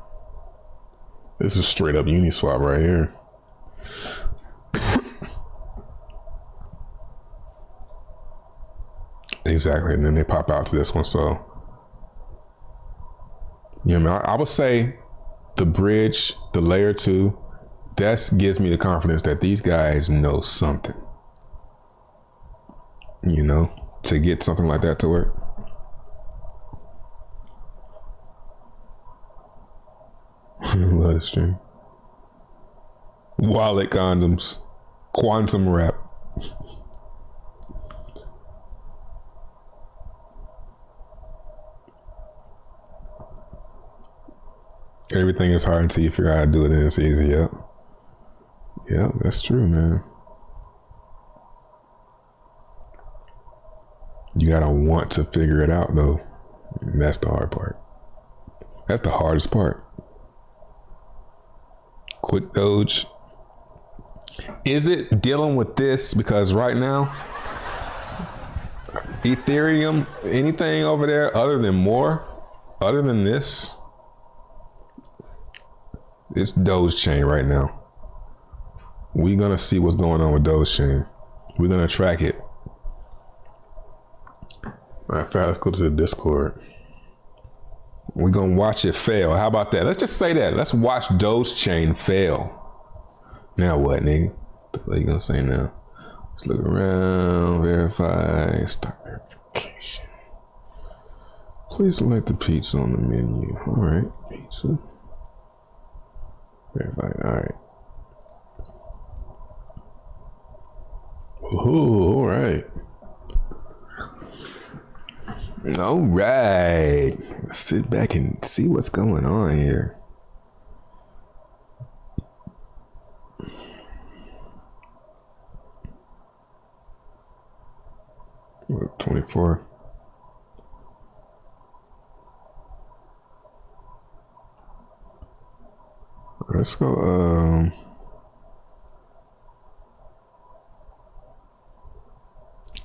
Speaker 1: This is straight up Uniswap right here. Exactly, and then they pop out to this one. So, you know, I would say the bridge, the layer 2, that gives me the confidence that these guys know something. You know, to get something like that to work. Love the stream. Wallet condoms. Quantum wrap. Everything is hard until you figure out how to do it and it's easy. Yep. Yep, that's true, man. You gotta want to figure it out though. And that's the hard part. That's the hardest part. Quick Doge. Is it dealing with this? Because right now, Ethereum, anything over there other than other than this, it's DogeChain right now. We're gonna see what's going on with DogeChain. We're gonna track it. All right, let's go to the Discord. We're gonna watch it fail. How about that? Let's just say that. Let's watch DogeChain fail. Now what, nigga? What are you gonna say now? Let's look around, verify, start verification. Please select the pizza on the menu. All right, pizza. Verify. All right. Oh, all right. All right. Let's sit back and see what's going on here. What, 24. Let's go.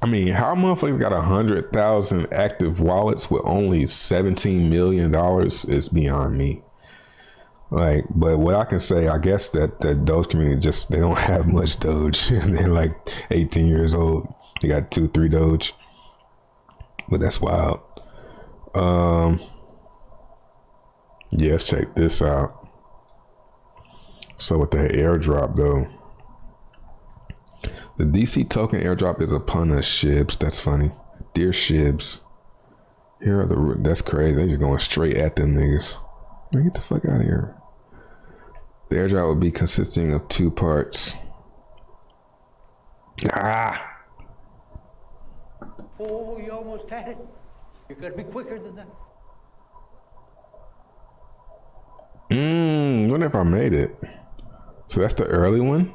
Speaker 1: I mean, how motherfuckers got 100,000 active wallets with only $17 million is beyond me. Like, but what I can say, I guess that the Doge community they don't have much Doge. They're like 18 years old. They got 2-3 Doge. But that's wild. Yeah, let's check this out. So with the airdrop though. The DC token airdrop is upon us, Shibs. That's funny. Dear Shibs. Here are that's crazy. They just going straight at them niggas. Man, get the fuck out of here. The airdrop will be consisting of 2 parts. Ah!
Speaker 4: Oh, you almost had it. You gotta be quicker than that.
Speaker 1: Wonder if I made it. So that's the early one?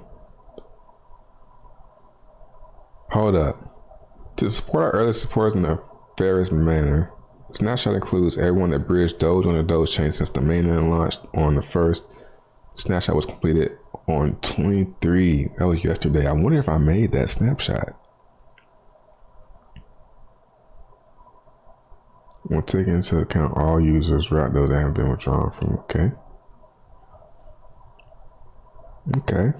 Speaker 1: Hold up. To support our early supporters in a fairest manner, Snapshot includes everyone that bridged Doge on the DogeChain since the mainnet launched on the 1st. Snapshot was completed on 23. That was yesterday. I wonder if I made that snapshot. We'll take into account all users right though that have been withdrawn from. Okay. Okay.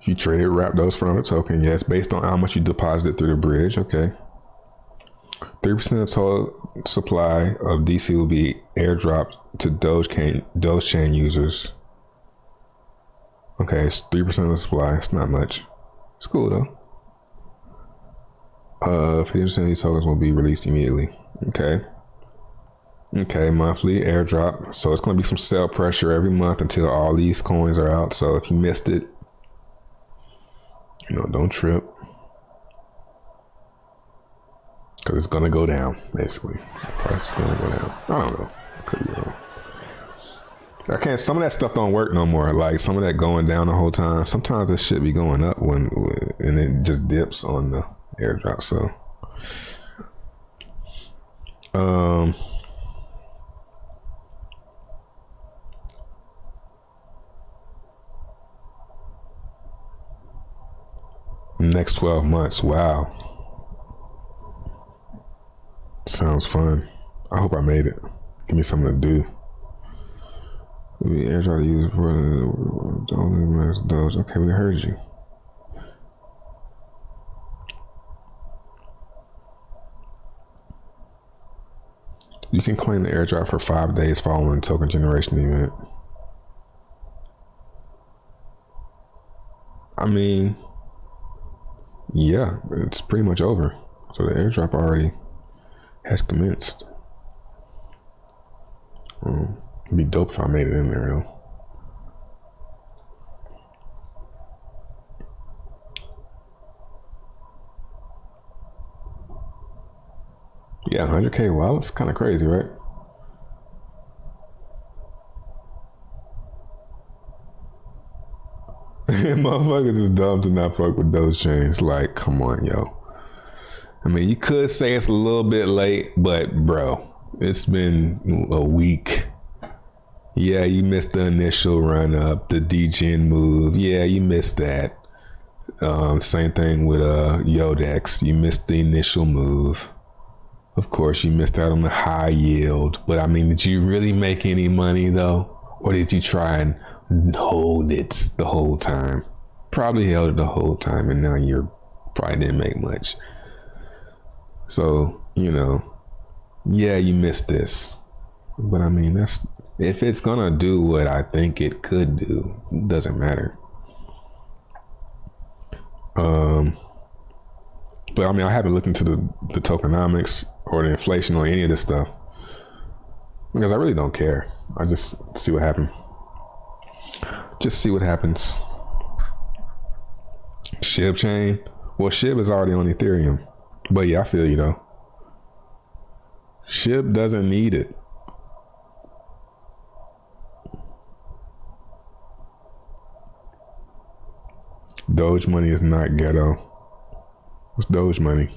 Speaker 1: If you traded Rapdos from a token, yes, based on how much you deposited through the bridge. Okay. 3% of total supply of DC will be airdropped to DogeChain users. Okay, it's 3% of the supply. It's not much. It's cool though. 50% of these tokens will be released immediately. Okay. Okay, monthly airdrop. So it's going to be some sell pressure every month until all these coins are out. So if you missed it, don't trip. Because it's going to go down, basically. The price is going to go down. I don't know. Could be wrong. Some of that stuff don't work no more. Like some of that going down the whole time. Sometimes it should be going up and it just dips on the airdrop. So, next 12 months. Wow. Sounds fun. I hope I made it. Give me something to do. We airdrop to use for Doge. Okay, we heard you. You can claim the airdrop for 5 days following the token generation event. I mean, yeah, it's pretty much over. So the airdrop already has commenced. It'd be dope if I made it in there though. Yeah, 100K wallets, kind of crazy, right? Motherfuckers is dumb to not fuck with DogeChain. It's like, come on, yo. I mean, you could say it's a little bit late, but bro, it's been a week. Yeah, you missed the initial run up, the DGen move. Yeah, you missed that. Same thing with Yodex. You missed the initial move. Of course, you missed out on the high yield. But I mean, did you really make any money though? Or did you try and hold it the whole time? Probably held it the whole time, and now you're probably didn't make much. So, you know, yeah, you missed this. But I mean, that's if it's gonna do what I think it could do, it doesn't matter. But I mean, I haven't looked into the tokenomics or the inflation or any of this stuff because I really don't care. I just see what happens. Just see what happens. SHIB chain. Well, SHIB is already on Ethereum. But yeah, I feel you though. SHIB doesn't need it. Doge money is not ghetto. What's Doge money?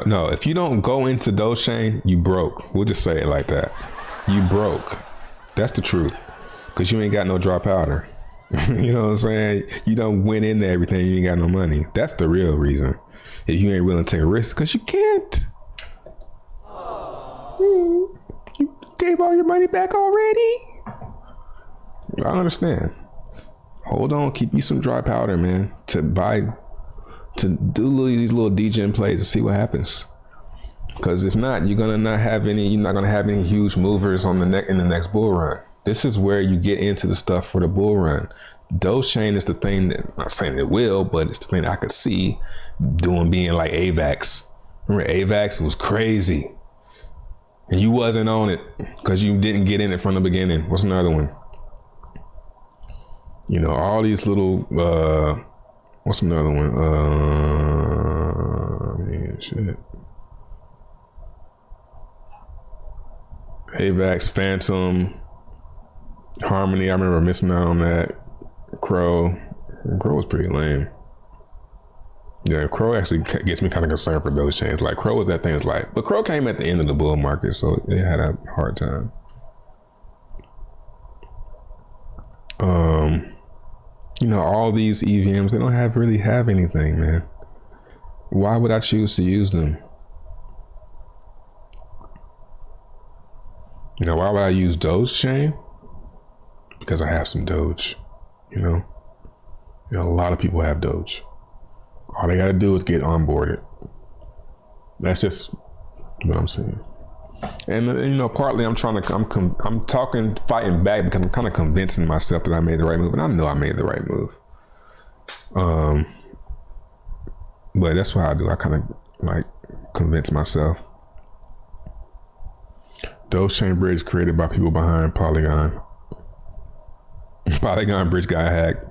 Speaker 1: No. If you don't go into DogeChain, you broke. We'll just say it like that. You broke. That's the truth. Because you ain't got no dry powder. You know what I'm saying? You don't went into everything. You ain't got no money. That's the real reason. If you ain't willing to take a risk, because you can't. You gave all your money back already? I understand. Hold on. Keep you some dry powder, man. To do these little DGen plays and see what happens. Because if not, you're not gonna have any huge movers in the next bull run. This is where you get into the stuff for the bull run. DogeChain is the thing that, I'm not saying it will, but it's the thing that I could see being like AVAX. Remember AVAX was crazy. And you wasn't on it because you didn't get in it from the beginning. What's another one? You know, all these little what's another one? Man, shit. AVAX, Phantom, Harmony. I remember missing out on that. Crow was pretty lame. Yeah, Crow actually gets me kind of concerned for those chains. Like Crow was that thing. It's like, but Crow came at the end of the bull market, so it had a hard time. You know, all these EVMs, they don't really have anything, man. Why would I choose to use them? You know, why would I use DogeChain? Because I have some Doge, you know? A lot of people have Doge. All they gotta do is get onboarded. That's just what I'm saying. And you know, partly I'm fighting back because I'm kind of convincing myself that I made the right move, and I know I made the right move. But that's what I do. I kind of like convince myself. DogeChain bridge created by people behind Polygon. Polygon bridge got hacked.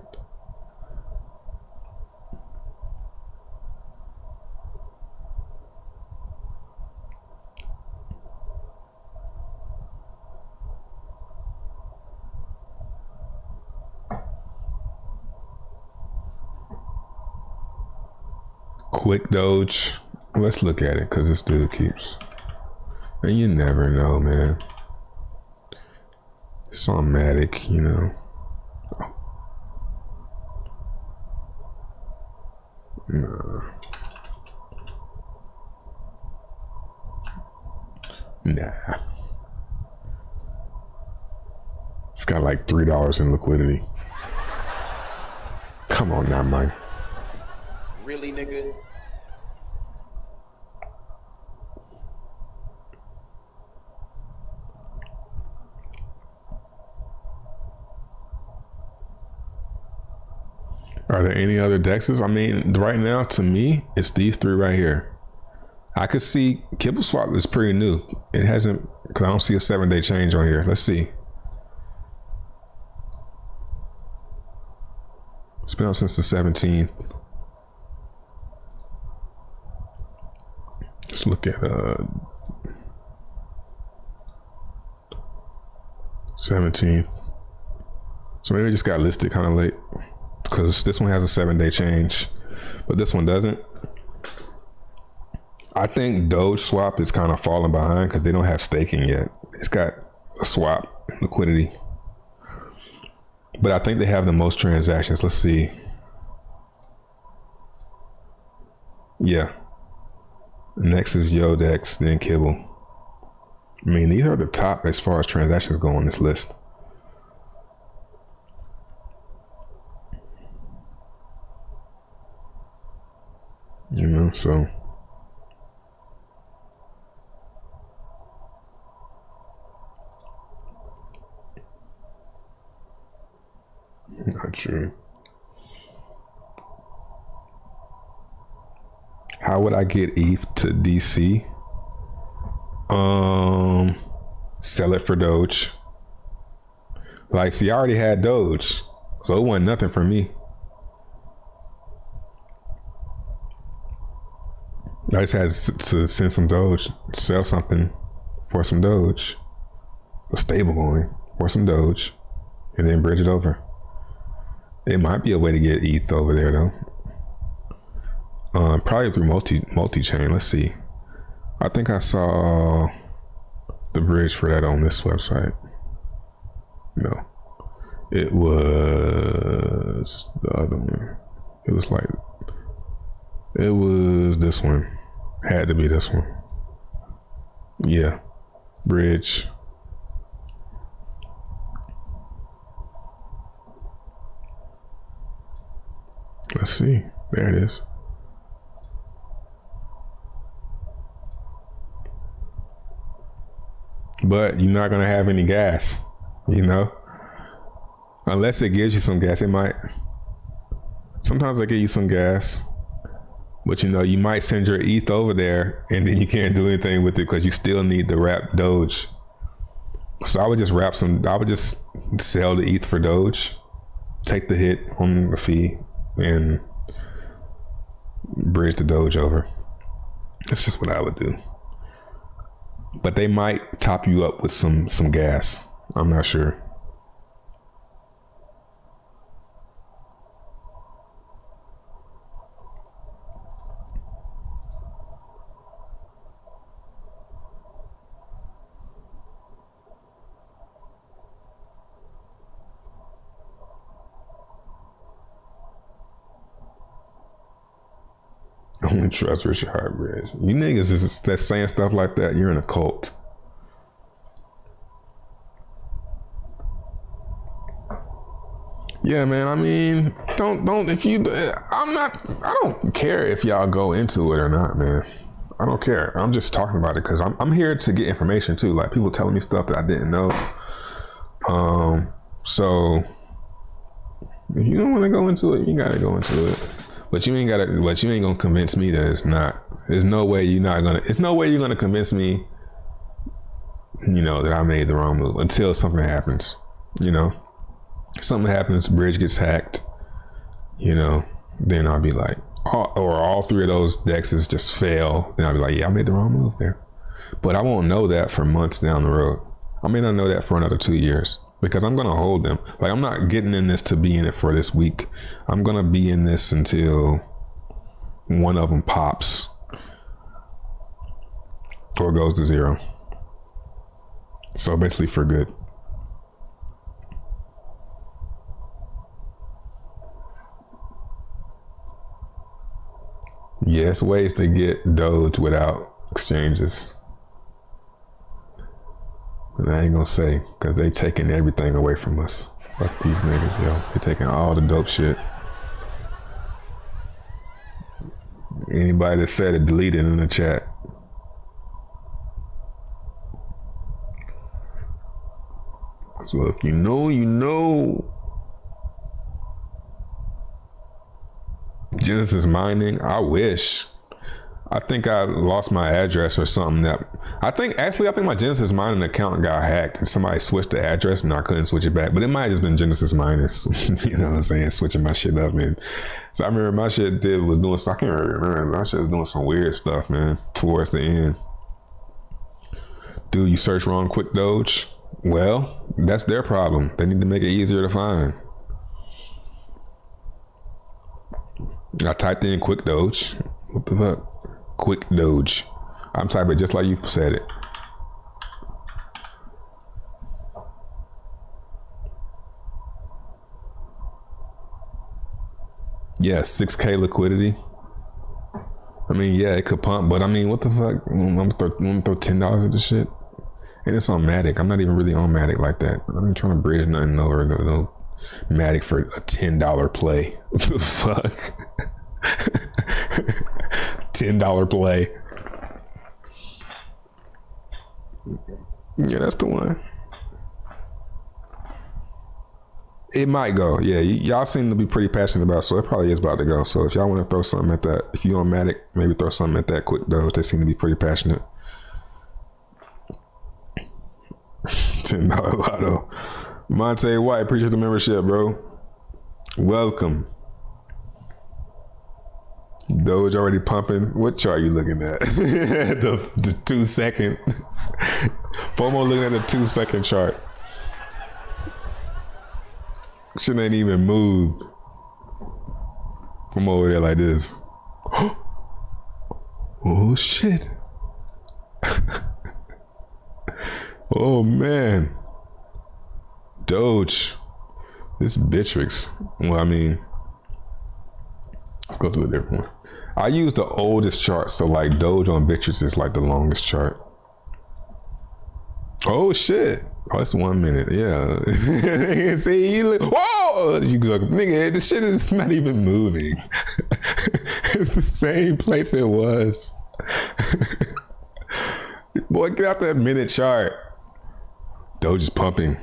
Speaker 1: Quick Doge. Let's look at it because this dude keeps. And you never know, man. It's on Matic, you know. Nah. It's got like $3 in liquidity. Come on now, Mike.
Speaker 5: Really, nigga?
Speaker 1: Are there any other dexes? I mean, right now, to me, it's these three right here. I could see Kibble Swap is pretty new. It hasn't, because I don't see a 7-day change on here. Let's see. It's been out since the 17th. Let's look at 17th. So maybe it just got listed kind of late, because this one has a 7-day change, but this one doesn't. I think Doge Swap is kind of falling behind because they don't have staking yet. It's got a swap liquidity, but I think they have the most transactions. Let's see. Yeah. Next is Yodex, then Kibble. I mean, these are the top as far as transactions go on this list. You know, so. Not true. How would I get ETH to DC? Sell it for Doge. Like, see, I already had Doge, so it wasn't nothing for me. I just had to send some Doge, sell something for some Doge, a stable coin for some Doge, and then bridge it over. It might be a way to get ETH over there though. Probably through multi-chain. Let's see. I think I saw the bridge for that on this website. No, it was the other one. It was this one. Had to be this one. Yeah, bridge. Let's see. There it is. But you're not gonna have any gas, you know? Unless it gives you some gas, it might. Sometimes they give you some gas, but you know, you might send your ETH over there and then you can't do anything with it because you still need the wrap Doge. So I would just sell the ETH for Doge, take the hit on the fee, and bridge the Doge over. That's just what I would do. But they might top you up with some gas. I'm not sure. Only trust Richard Heartbridge. You niggas that's saying stuff like that, you're in a cult. Yeah, man. I mean, don't I don't care if y'all go into it or not, man. I don't care. I'm just talking about it because I'm here to get information too. Like people telling me stuff that I didn't know. So if you don't want to go into it, you gotta go into it. But you ain't gonna convince me that it's not. There's no way you're gonna convince me, you know, that I made the wrong move until something happens. You know, if something happens, bridge gets hacked, you know, then I'll be like, all three of those dexes just fail. Then I'll be like, yeah, I made the wrong move there. But I won't know that for months down the road. I may not know that for another 2 years. Because I'm going to hold them. Like, I'm not getting in this to be in it for this week. I'm going to be in this until one of them pops or goes to zero. So basically for good. Yes, ways to get Doge without exchanges. And I ain't gonna say, because they taking everything away from us. Fuck these niggas, yo. They taking all the dope shit. Anybody that said it, delete it in the chat. So if you know, you know. Genesis mining, I wish. I think I lost my address or something that I think my Genesis mining account got hacked and somebody switched the address and I couldn't switch it back. But it might have just been Genesis miners, you know what I'm saying, switching my shit up, man. So I remember my shit was doing, I can't remember, my shit was doing some weird stuff, man, towards the end. Dude, you search wrong quick Doge? Well, that's their problem. They need to make it easier to find. I typed in quick Doge. What the fuck? Quick Doge. I'm typing just like you said it. Yeah, 6K liquidity. I mean, yeah, it could pump, but I mean, what the fuck? I'm gonna throw $10 at the shit. And it's on Matic. I'm not even really on Matic like that. I'm trying to bridge nothing over no Matic for a $10 play. What the fuck? $10 play. Yeah, that's the one. It might go. Yeah, y'all seem to be pretty passionate about it, so it probably is about to go. So if y'all want to throw something at that, if you on Matic, maybe throw something at that quick Doge. They seem to be pretty passionate. $10 lotto. Monte White, appreciate the membership, bro. Welcome. Doge already pumping. What chart you looking at? the 2 second. FOMO looking at the 2 second chart. Shit ain't even moved from over there like this. Oh shit. Oh man. Doge. This Bitrix. Well, I mean, let's go to a different one. I use the oldest chart, so like Doge on Bitrix is like the longest chart. Oh shit. Oh, it's 1 minute. Yeah. See, you look, whoa! You go, nigga, this shit is not even moving. It's the same place it was. Boy, get out that minute chart. Doge is pumping.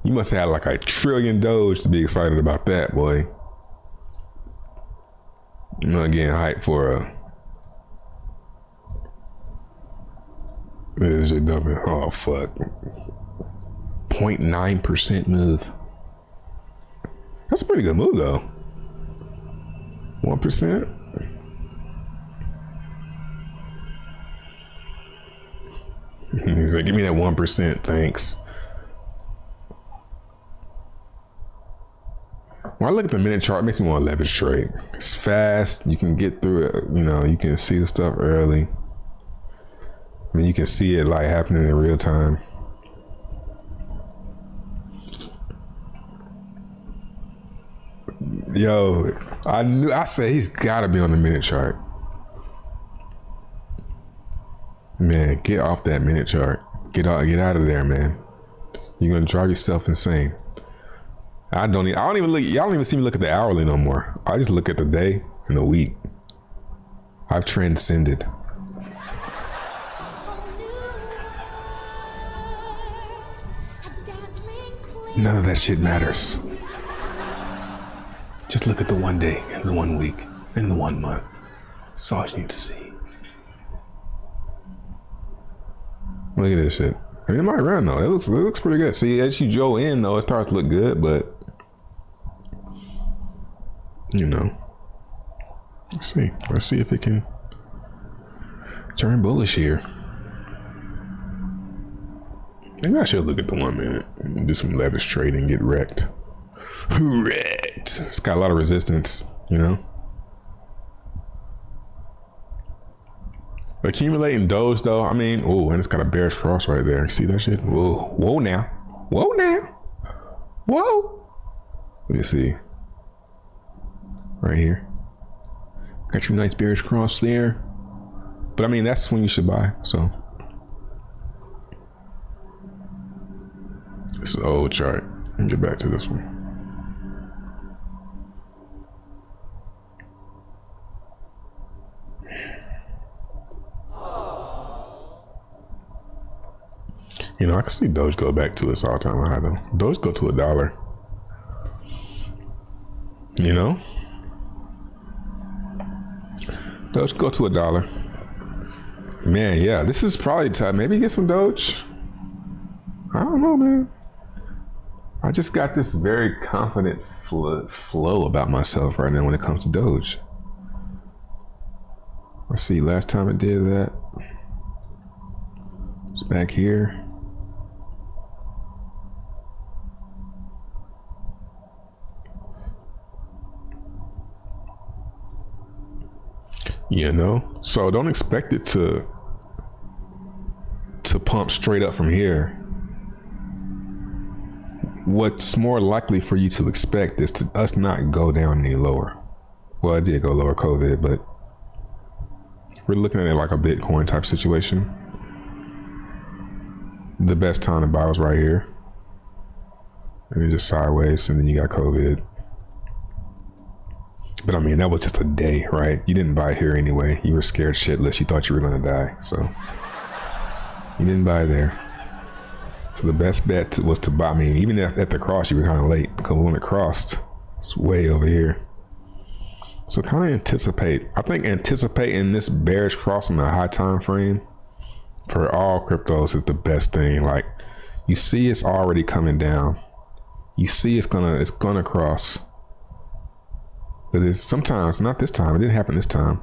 Speaker 1: You must have had like 1 trillion Doge to be excited about that, boy. I'm not getting hyped for a... This shit dumping. Oh, fuck. 0.9% move. That's a pretty good move, though. 1%? He's like, give me that 1%, thanks. When I look at the minute chart, it makes me want to leverage trade. It's fast. You can get through it. You know, you can see the stuff early. I mean, you can see it like happening in real time. Yo, I said he's gotta be on the minute chart. Man, get off that minute chart. Get out of there, man. You're gonna drive yourself insane. I don't even look, y'all don't even see me look at the hourly no more. I just look at the day and the week. I've transcended. None of that shit matters. Just look at the 1 day and the 1 week and the 1 month. That's all you need to see. Look at this shit. I mean, it might run though. It looks pretty good. See, as you go in though, it starts to look good, but you know, let's see if it can turn bullish here. Maybe I should look at the 1 minute and do some leverage trading, get wrecked. Wrecked. It's got a lot of resistance, you know. Accumulating Doge though, I mean, oh, and it's got a bearish cross right there. See that shit? Whoa, whoa now, whoa now, whoa. Let me see. Right here. Got your nice bearish cross there. But I mean, that's when you should buy, so. This is an old chart. Let me get back to this one. You know, I can see Doge go back to its all-time high though. Doge go to $1. You know? Doge go to $1. Man, yeah, this is probably time. Maybe get some Doge. I don't know, man. I just got this very confident flow about myself right now when it comes to Doge. Let's see, last time it did that, it's back here. You know, so don't expect it to pump straight up from here. What's more likely for you to expect is to us not go down any lower. Well, it did go lower COVID, but we're looking at it like a Bitcoin type situation. The best time to buy was right here, and then just sideways, and then you got COVID. But I mean, that was just a day, right? You didn't buy here anyway. You were scared shitless. You thought you were gonna die, so you didn't buy there. So the best bet was to buy. I mean, even at the cross, you were kind of late because when it crossed, it's way over here. So kind of anticipate. I think anticipating this bearish cross on a high time frame for all cryptos is the best thing. Like, you see, it's already coming down. You see, it's gonna cross. But it's sometimes, not this time, it didn't happen this time,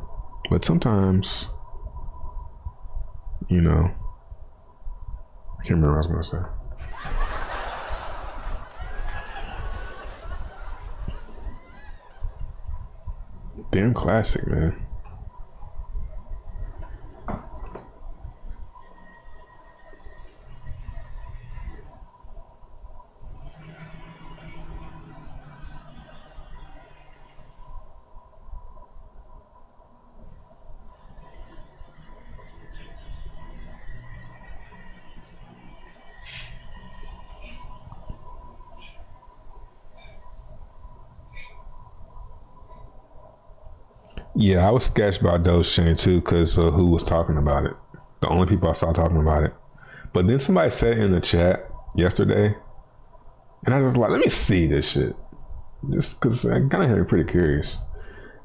Speaker 1: but sometimes, you know, I can't remember what I was gonna say. Damn classic, man. Yeah, I was sketched by DogeChain too, because who was talking about it. The only people I saw talking about it. But then somebody said in the chat yesterday, and I was like, let me see this shit. Just because it kind of had me pretty curious.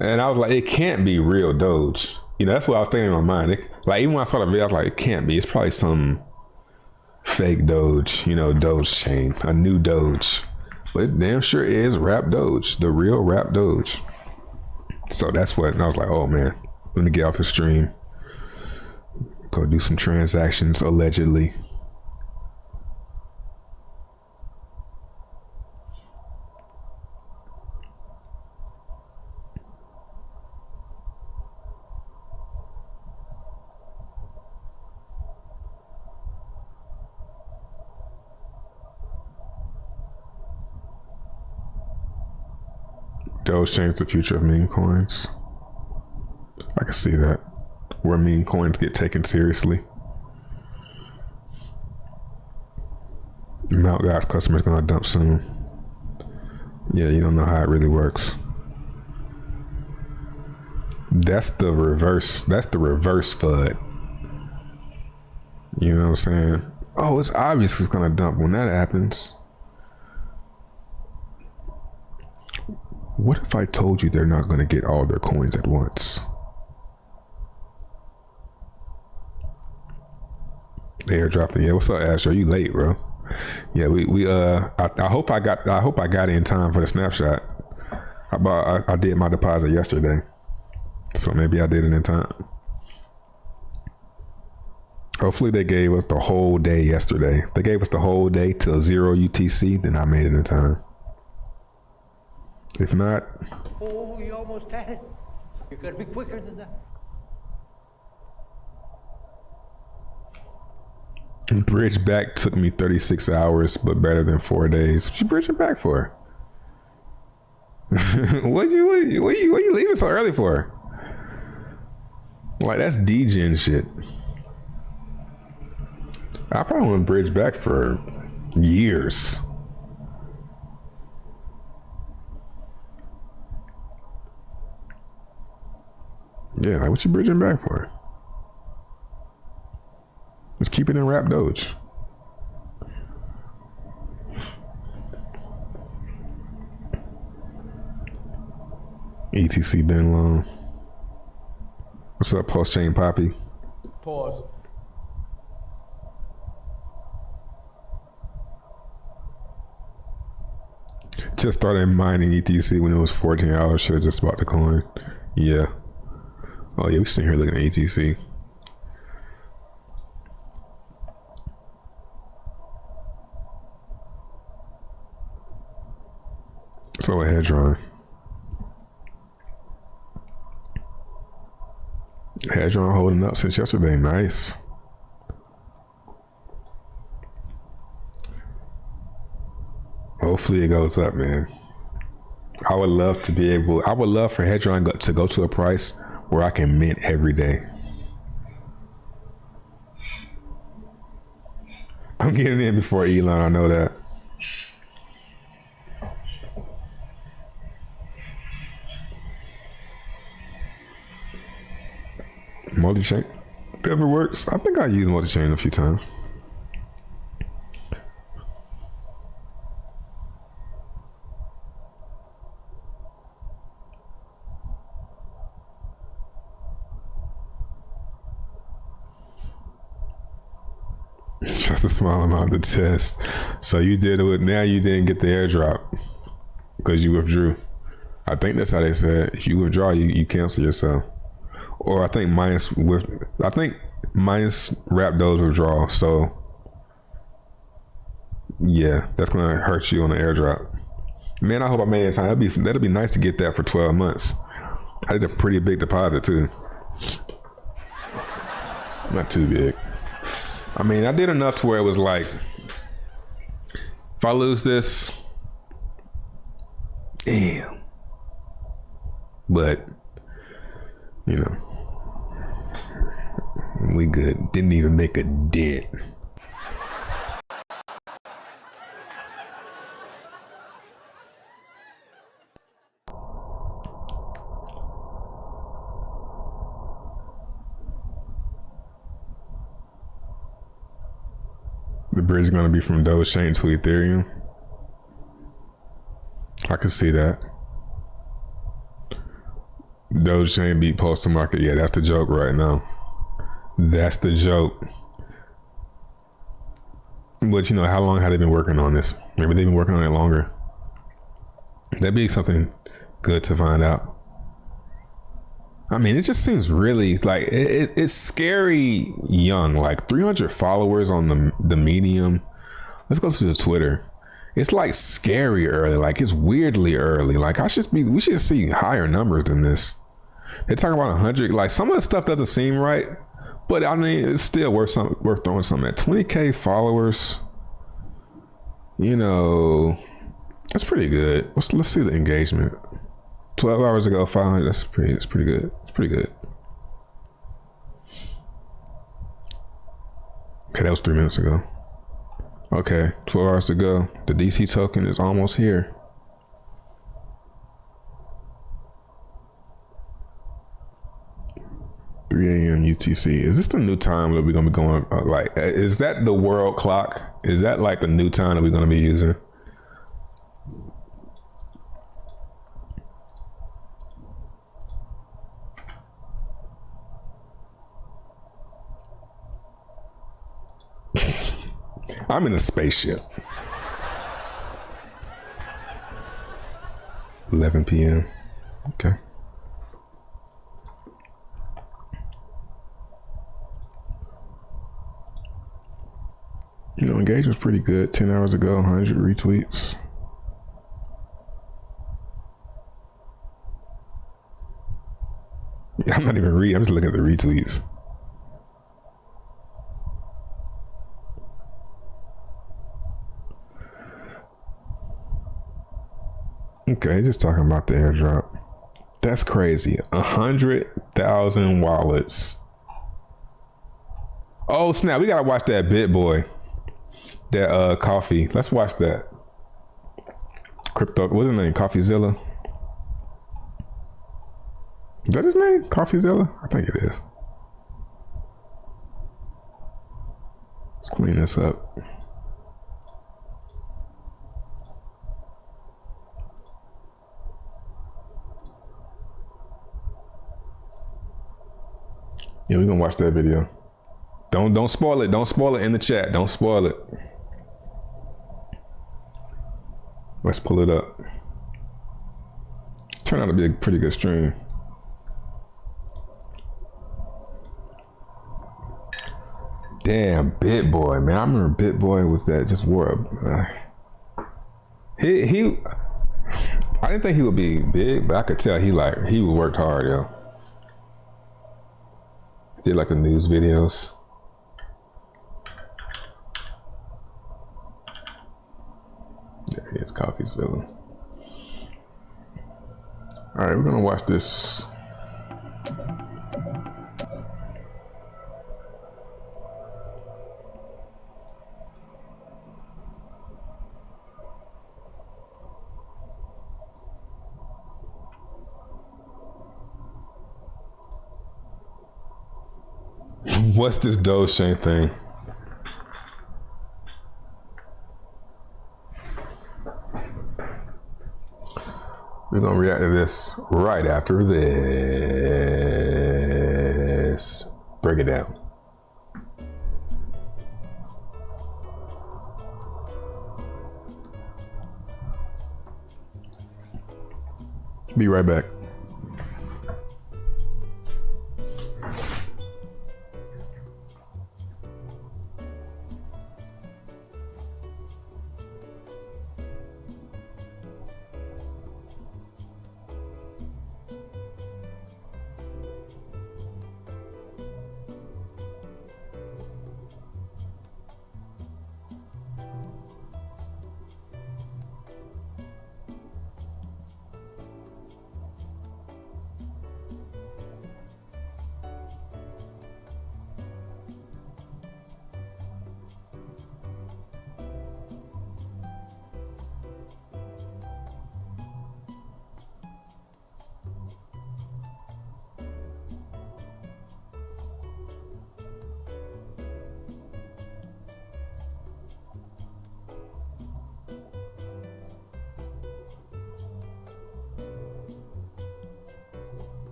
Speaker 1: And I was like, it can't be real Doge. You know, that's what I was thinking in my mind. Like, even when I saw the video, I was like, it can't be. It's probably some fake Doge, you know, DogeChain, a new Doge. But it damn sure is rap Doge, the real rap Doge. So that's what, and I was like, oh man, let me get off the stream. Go do some transactions, allegedly. DogeChain's the future of meme coins. I can see that. Where meme coins get taken seriously. Mount God's customer's gonna dump soon. Yeah, you don't know how it really works. That's the reverse. That's the reverse FUD. You know what I'm saying? Oh, it's obvious it's gonna dump when that happens. What if I told you they're not going to get all their coins at once? Airdropping. Yeah, what's up, Ash? Are you late, bro? Yeah, I hope I got it in time for the snapshot. I did my deposit yesterday, so maybe I did it in time. Hopefully they gave us the whole day yesterday. If they gave us the whole day till 0 UTC, then I made it in time. If not...
Speaker 4: Oh, you almost had it. You gotta be quicker than that.
Speaker 1: Bridge back took me 36 hours, but better than 4 days. What you bridging back for? What you leaving so early for? Like, that's DGen shit. I probably want to bridge back for years. Yeah, like, what you bridging back for? Let's keep it in rap Doge. ETC been long. What's up, Post Chain Poppy?
Speaker 3: Pause.
Speaker 1: Just started mining ETC when it was $14. Should have just bought the coin. Yeah. Oh yeah, we sitting here looking at ETC. So a head drawing. Hadron holding up since yesterday. Nice. Hopefully it goes up, man. I would love to be able. I would love for Hadron to go to a price where I can mint every day. I'm getting in before Elon. I know that. Multi-chain ever works? I think I used multi-chain a few times. Just a small amount of test. So you did it with, now you didn't get the airdrop because you withdrew. I think that's how they said. If you withdraw, you cancel yourself. Or I think minus rap Doge withdrawal. So yeah, that's gonna hurt you on the airdrop. Man, I hope I made it time. That'd be nice to get that for 12 months. I did a pretty big deposit too. Not too big. I mean, I did enough to where it was like, if I lose this, damn. But, you know, we good. Didn't even make a dent. The bridge is going to be from DogeChain to Ethereum. I can see that. DogeChain beat postal market. Yeah, that's the joke right now. That's the joke. But you know, how long have they been working on this? Maybe they've been working on it longer. That'd be something good to find out. I mean, it just seems really like it's scary young. Like 300 followers on the medium. Let's go to the Twitter. It's like scary early. Like it's weirdly early. Like we should see higher numbers than this. They talk about 100. Like some of the stuff doesn't seem right, but I mean it's still worth throwing something at. 20K followers. You know, that's pretty good. Let's see the engagement. 12 hours ago, 500. That's pretty good. It's pretty good. Okay, that was 3 minutes ago. Okay, 12 hours to go. The DC token is almost here. (3 a.m. UTC). Is this the new time that we're gonna be going? Like, is that the world clock? Is that like the new time that we're gonna be using? I'm in a spaceship. 11 p.m. Okay. You know, engagement's pretty good. 10 hours ago, 100 retweets. Yeah, I'm not even reading. I'm just looking at the retweets. Okay, just talking about the airdrop. That's crazy. 100,000 wallets. Oh snap! We gotta watch that Bitboy. That coffee. Let's watch that. Crypto. What's his name? CoffeeZilla. Is that his name? CoffeeZilla? I think it is. Let's clean this up. Yeah, we're gonna watch that video. Don't spoil it. Don't spoil it in the chat. Don't spoil it. Let's pull it up. Turned out to be a pretty good stream. Damn, Bitboy, man. I remember Bitboy was that just wore a he I didn't think he would be big, but I could tell he worked hard, yo. Did like the news videos. There he is, CoffeeZilla. All right, we're gonna watch this. What's this DogeChain thing? We're gonna react to this right after this. Break it down. Be right back.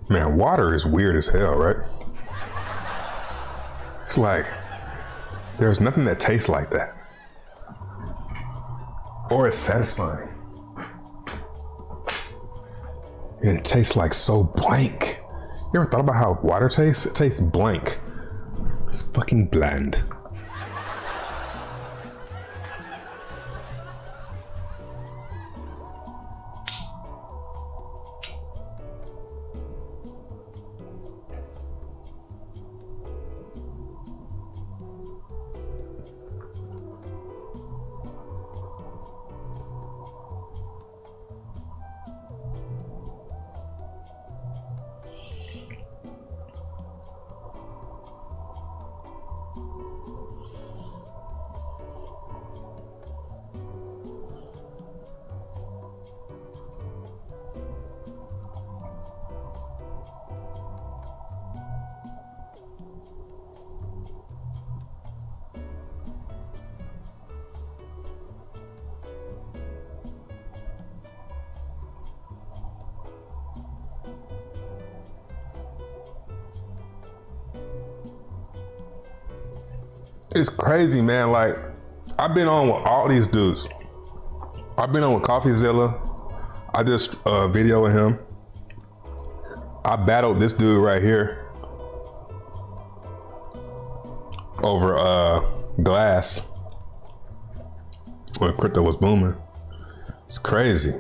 Speaker 1: Man, water is weird as hell, right? It's like, there's nothing that tastes like that. Or is satisfying. And it tastes like so blank. You ever thought about how water tastes? It tastes blank. It's fucking bland. It's crazy, man. Like, I've been on with all these dudes. I've been on with CoffeeZilla. I did a video with him. I battled this dude right here over Glass when crypto was booming. It's crazy.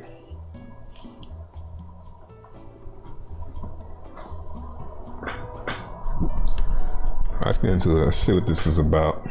Speaker 1: Let's get into it. Let's see what this is about.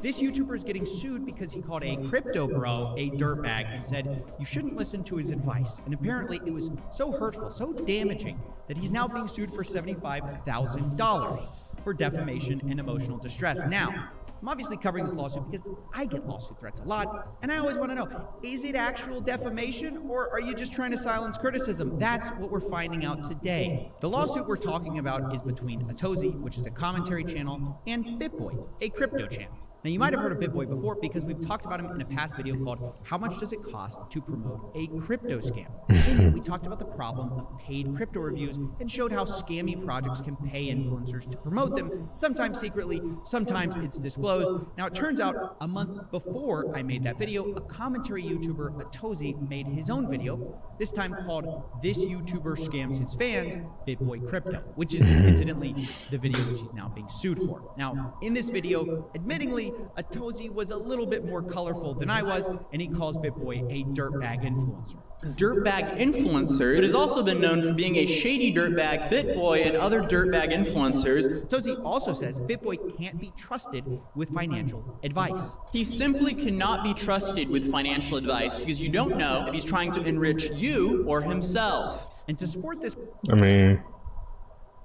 Speaker 6: This YouTuber is getting sued because he called a crypto bro a dirtbag and said you shouldn't listen to his advice. And apparently it was so hurtful, so damaging, that he's now being sued for $75,000 for defamation and emotional distress. Now, I'm obviously covering this lawsuit because I get lawsuit threats a lot, and I always want to know, is it actual defamation, or are you just trying to silence criticism? That's what we're finding out today. The lawsuit we're talking about is between Atozi, which is a commentary channel, and Bitboy, a crypto channel. Now, you might have heard of Bitboy before because we've talked about him in a past video called How Much Does It Cost to Promote a Crypto Scam? In it, we talked about the problem of paid crypto reviews and showed how scammy projects can pay influencers to promote them, sometimes secretly, sometimes it's disclosed. Now, it turns out a month before I made that video, a commentary YouTuber, Atozi, made his own video, this time called This YouTuber Scams His Fans, Bitboy Crypto, which is incidentally the video which he's now being sued for. Now, in this video, admittingly, Atozi was a little bit more colorful than I was, and he calls Bitboy a dirtbag influencer.
Speaker 7: Dirtbag influencer, but has also been known for being a shady dirtbag. Bitboy and other dirtbag influencers.
Speaker 6: Atozi also says Bitboy can't be trusted with financial advice.
Speaker 7: He simply cannot be trusted with financial advice because you don't know if he's trying to enrich you or himself.
Speaker 6: And to support this,
Speaker 1: I mean,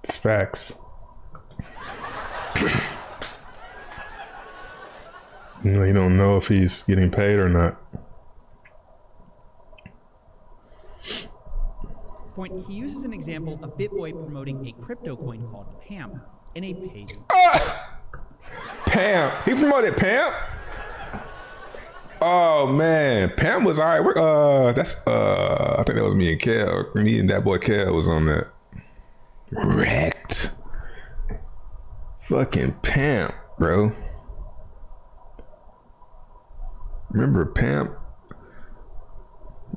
Speaker 1: it's facts. You know, you don't know if he's getting paid or not.
Speaker 6: point, he uses an example of Bitboy promoting a crypto coin called Pam in a paid.
Speaker 1: Pam. He promoted Pam? Oh man, Pam was all right. I think that was me and Kel. Me and that boy Kel was on that. Wrecked. Fucking Pam, bro. Remember Pam?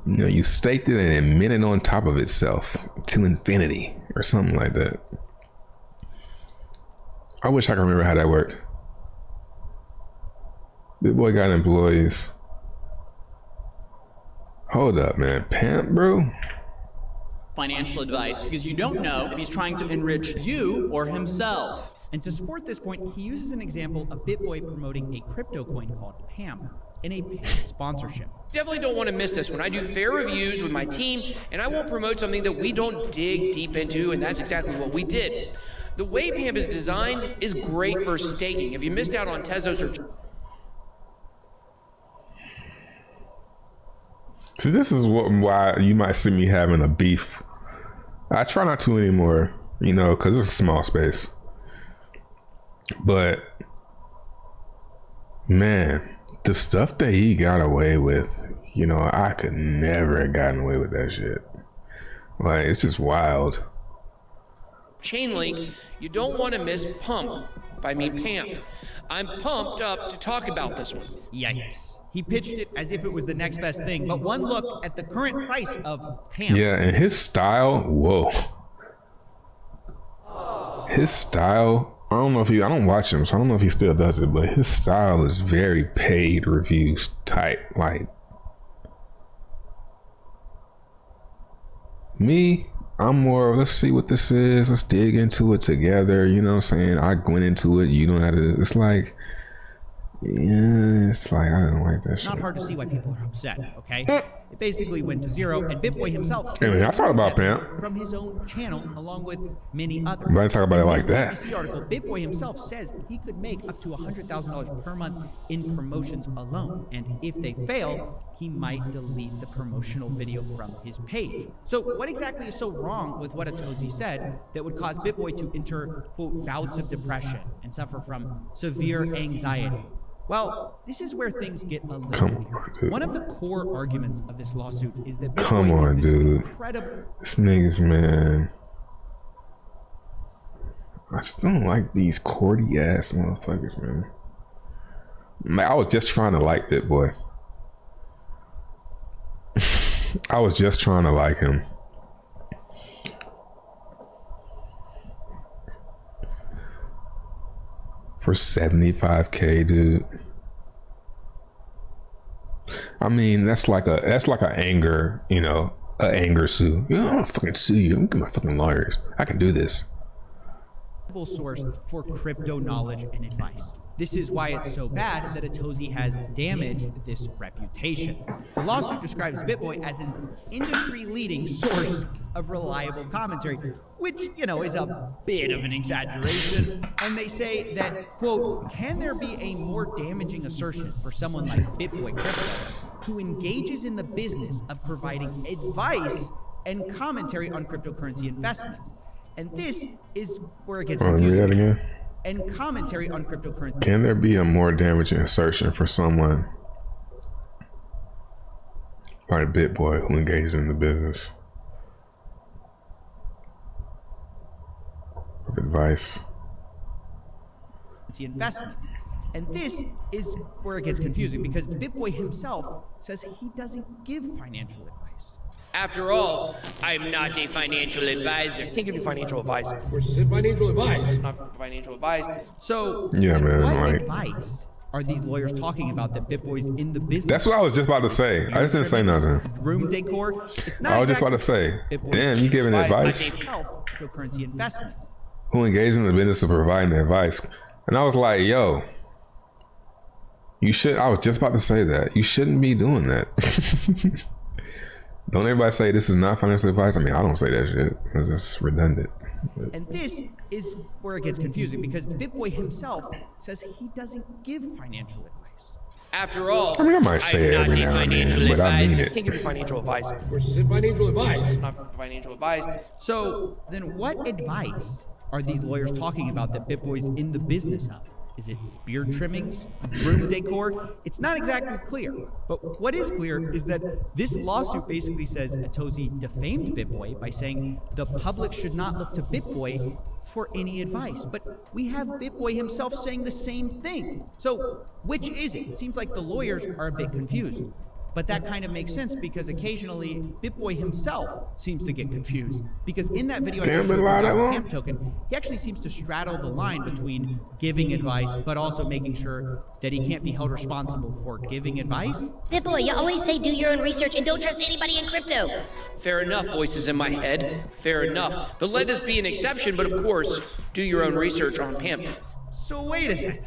Speaker 1: You know, you staked it and it minted on top of itself to infinity or something like that. I wish I could remember how that worked. Bitboy got employees. Hold up, man. Pimp, bro?
Speaker 7: Financial advice, because you don't know if he's trying to enrich you or himself.
Speaker 6: And to support this point, he uses an example of Bitboy promoting a crypto coin called Pam in a paid sponsorship.
Speaker 8: Definitely don't want to miss this one. I do fair reviews with my team, and I won't promote something that we don't dig deep into, and that's exactly what we did. The way Pam is designed is great for staking. If you missed out on Tezos or...
Speaker 1: See, this is why you might see me having a beef. I try not to anymore, you know, because it's a small space. But, man, the stuff that he got away with, you know, I could never have gotten away with that shit. Like, it's just wild.
Speaker 8: Chainlink, you don't want to miss Pump by me, Pam. I'm pumped up to talk about this one.
Speaker 6: Yikes. He pitched it as if it was the next best thing, but one look at the current price of Pam.
Speaker 1: Yeah, and his style, whoa. His style, I don't watch him, so I don't know if he still does it, but his style is very paid reviews type. Like, me, I'm more, let's see what this is, let's dig into it together, you know what I'm saying? I went into it, you don't have to, it's like, yeah, it's like, I don't like that shit.
Speaker 6: Not hard to see why people are upset, okay? It basically went to zero, and Bitboy himself...
Speaker 1: I mean, I talk about Pam.
Speaker 6: ...from his own channel, along with many others.
Speaker 1: But I talk about it like that.
Speaker 6: In this CBC article, Bitboy himself says he could make up to $100,000 per month in promotions alone, and if they fail, he might delete the promotional video from his page. So what exactly is so wrong with what Atozi said that would cause Bitboy to enter, quote, bouts of depression and suffer from severe anxiety? Well, this is where things get a little weird. One of the core arguments of this lawsuit is that Bitboy is this incredible...
Speaker 1: This niggas, man. I just don't like these cordy ass motherfuckers, man. I was just trying to like Bitboy. I was just trying to like him. For 75K, dude. I mean, that's like a anger, you know, an anger sue. You know, I'm gonna fucking sue you. I'm gonna get my fucking lawyers. I can do this.
Speaker 6: Source for crypto knowledge and advice. This is why it's so bad that Atozi has damaged this reputation. The lawsuit describes Bitboy as an industry-leading source of reliable commentary, which, you know, is a bit of an exaggeration. And they say that, quote, can there be a more damaging assertion for someone like Bitboy Crypto, who engages in the business of providing advice and commentary on cryptocurrency investments? And this is where it gets confusing.
Speaker 1: Read that again.
Speaker 6: And commentary on cryptocurrency.
Speaker 1: Can there be a more damaging assertion for someone like Bitboy who engages in the business of advice?
Speaker 6: Investments. And this is where it gets confusing because Bitboy himself says he doesn't give financial advice.
Speaker 8: After all, I'm not a financial advisor.
Speaker 3: Can't give you financial advice. Of course, it's financial advice, not financial advice.
Speaker 6: So,
Speaker 1: yeah, man,
Speaker 6: what
Speaker 1: like,
Speaker 6: advice are these lawyers talking about that Bitboy's in the business?
Speaker 1: That's what I was just about to say. I just didn't say nothing.
Speaker 6: Room decor. It's not
Speaker 1: I was just about to say, damn, you giving advice?
Speaker 6: Cryptocurrency investments.
Speaker 1: Who engages in the business of providing advice? And I was like, yo, you should. I was just about to say that. You shouldn't be doing that. Don't everybody say this is not financial advice? I mean, I don't say that shit. It's just redundant.
Speaker 6: And this is where it gets confusing because Bitboy himself says he doesn't give financial advice.
Speaker 8: After all,
Speaker 1: I mean, I might say it every now and then, but I mean it.
Speaker 3: Can't give you financial advice. Of course, it's financial advice, not financial advice.
Speaker 6: So then what advice are these lawyers talking about that Bitboy's in the business of? Is it beard trimmings, room decor? It's not exactly clear. But what is clear is that this lawsuit basically says Atozi defamed Bitboy by saying the public should not look to Bitboy for any advice. But we have Bitboy himself saying the same thing. So which is it? It seems like the lawyers are a bit confused. But that kind of makes sense because occasionally Bitboy himself seems to get confused. Because in that video I showed about Pamp Token, he actually seems to straddle the line between giving advice, but also making sure that he can't be held responsible for giving advice.
Speaker 9: Bitboy, you always say do your own research and don't trust anybody in crypto.
Speaker 8: Fair enough, voices in my head. Fair enough. But let this be an exception, but of course, do your own research on Pamp.
Speaker 6: So wait a second.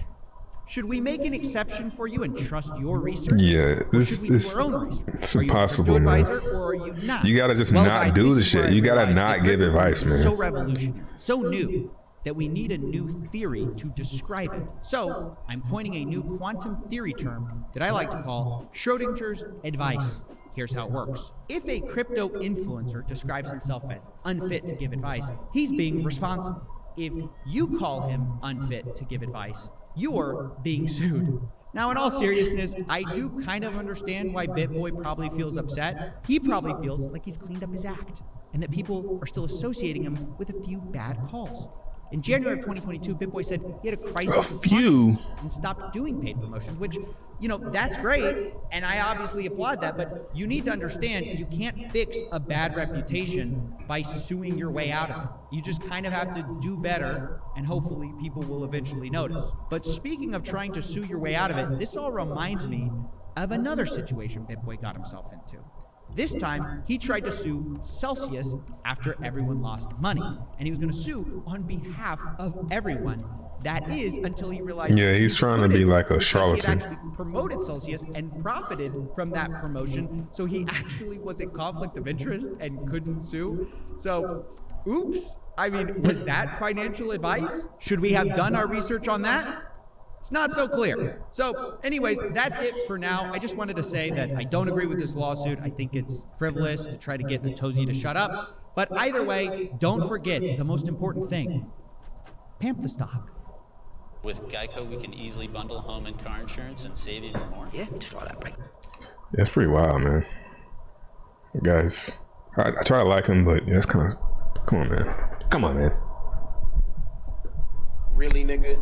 Speaker 6: Should we make an exception for you and trust your research?
Speaker 1: Yeah, it's impossible, man.
Speaker 6: Or are you not?
Speaker 1: You gotta just not do the shit. You gotta not give advice, man.
Speaker 6: So revolutionary, so new, that we need a new theory to describe it. So I'm coining a new quantum theory term that I like to call Schrodinger's advice. Here's how it works. If a crypto influencer describes himself as unfit to give advice, he's being responsible. If you call him unfit to give advice, you're being sued. Now, in all seriousness, I do kind of understand why Bitboy probably feels upset. He probably feels like he's cleaned up his act and that people are still associating him with a few bad calls. In January of 2022, Bitboy said he had a crisis and stopped doing paid promotions, which, you know, that's great, and I obviously applaud that, but you need to understand you can't fix a bad reputation by suing your way out of it. You just kind of have to do better, and hopefully people will eventually notice. But speaking of trying to sue your way out of it, this all reminds me of another situation Bitboy got himself into. This time, he tried to sue Celsius after everyone lost money. And he was going to sue on behalf of everyone. That is, until he realized...
Speaker 1: Yeah, he's trying to be like a charlatan.
Speaker 6: He had actually promoted Celsius and profited from that promotion. So he actually was in conflict of interest and couldn't sue. So, oops. I mean, was that financial advice? Should we have done our research on that? It's not so clear. So anyways, that's it for now. I just wanted to say that I don't agree with this lawsuit. I think it's frivolous to try to get Atozi to shut up. But either way, don't forget the most important thing. Pamp the stock.
Speaker 10: With Geico, we can easily bundle home and car insurance and save even more.
Speaker 3: Yeah, just draw that break.
Speaker 1: Yeah, it's pretty wild, man. Guys, I try to like him, but yeah, it's kind of... Come on, man. Come on, man.
Speaker 5: Really, nigga?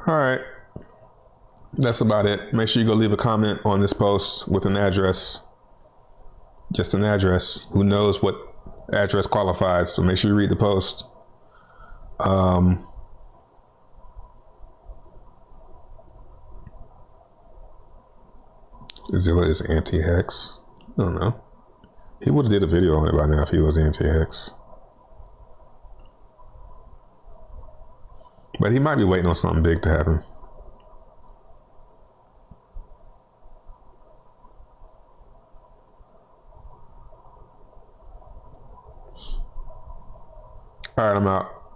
Speaker 1: All right. That's about it. Make sure you go leave a comment on this post with an address. Just an address. Who knows what address qualifies? So make sure you read the post. Zilla is anti-hex. I don't know. He would have did a video on it by now if he was anti-hex. But he might be waiting on something big to happen. All right, I'm out.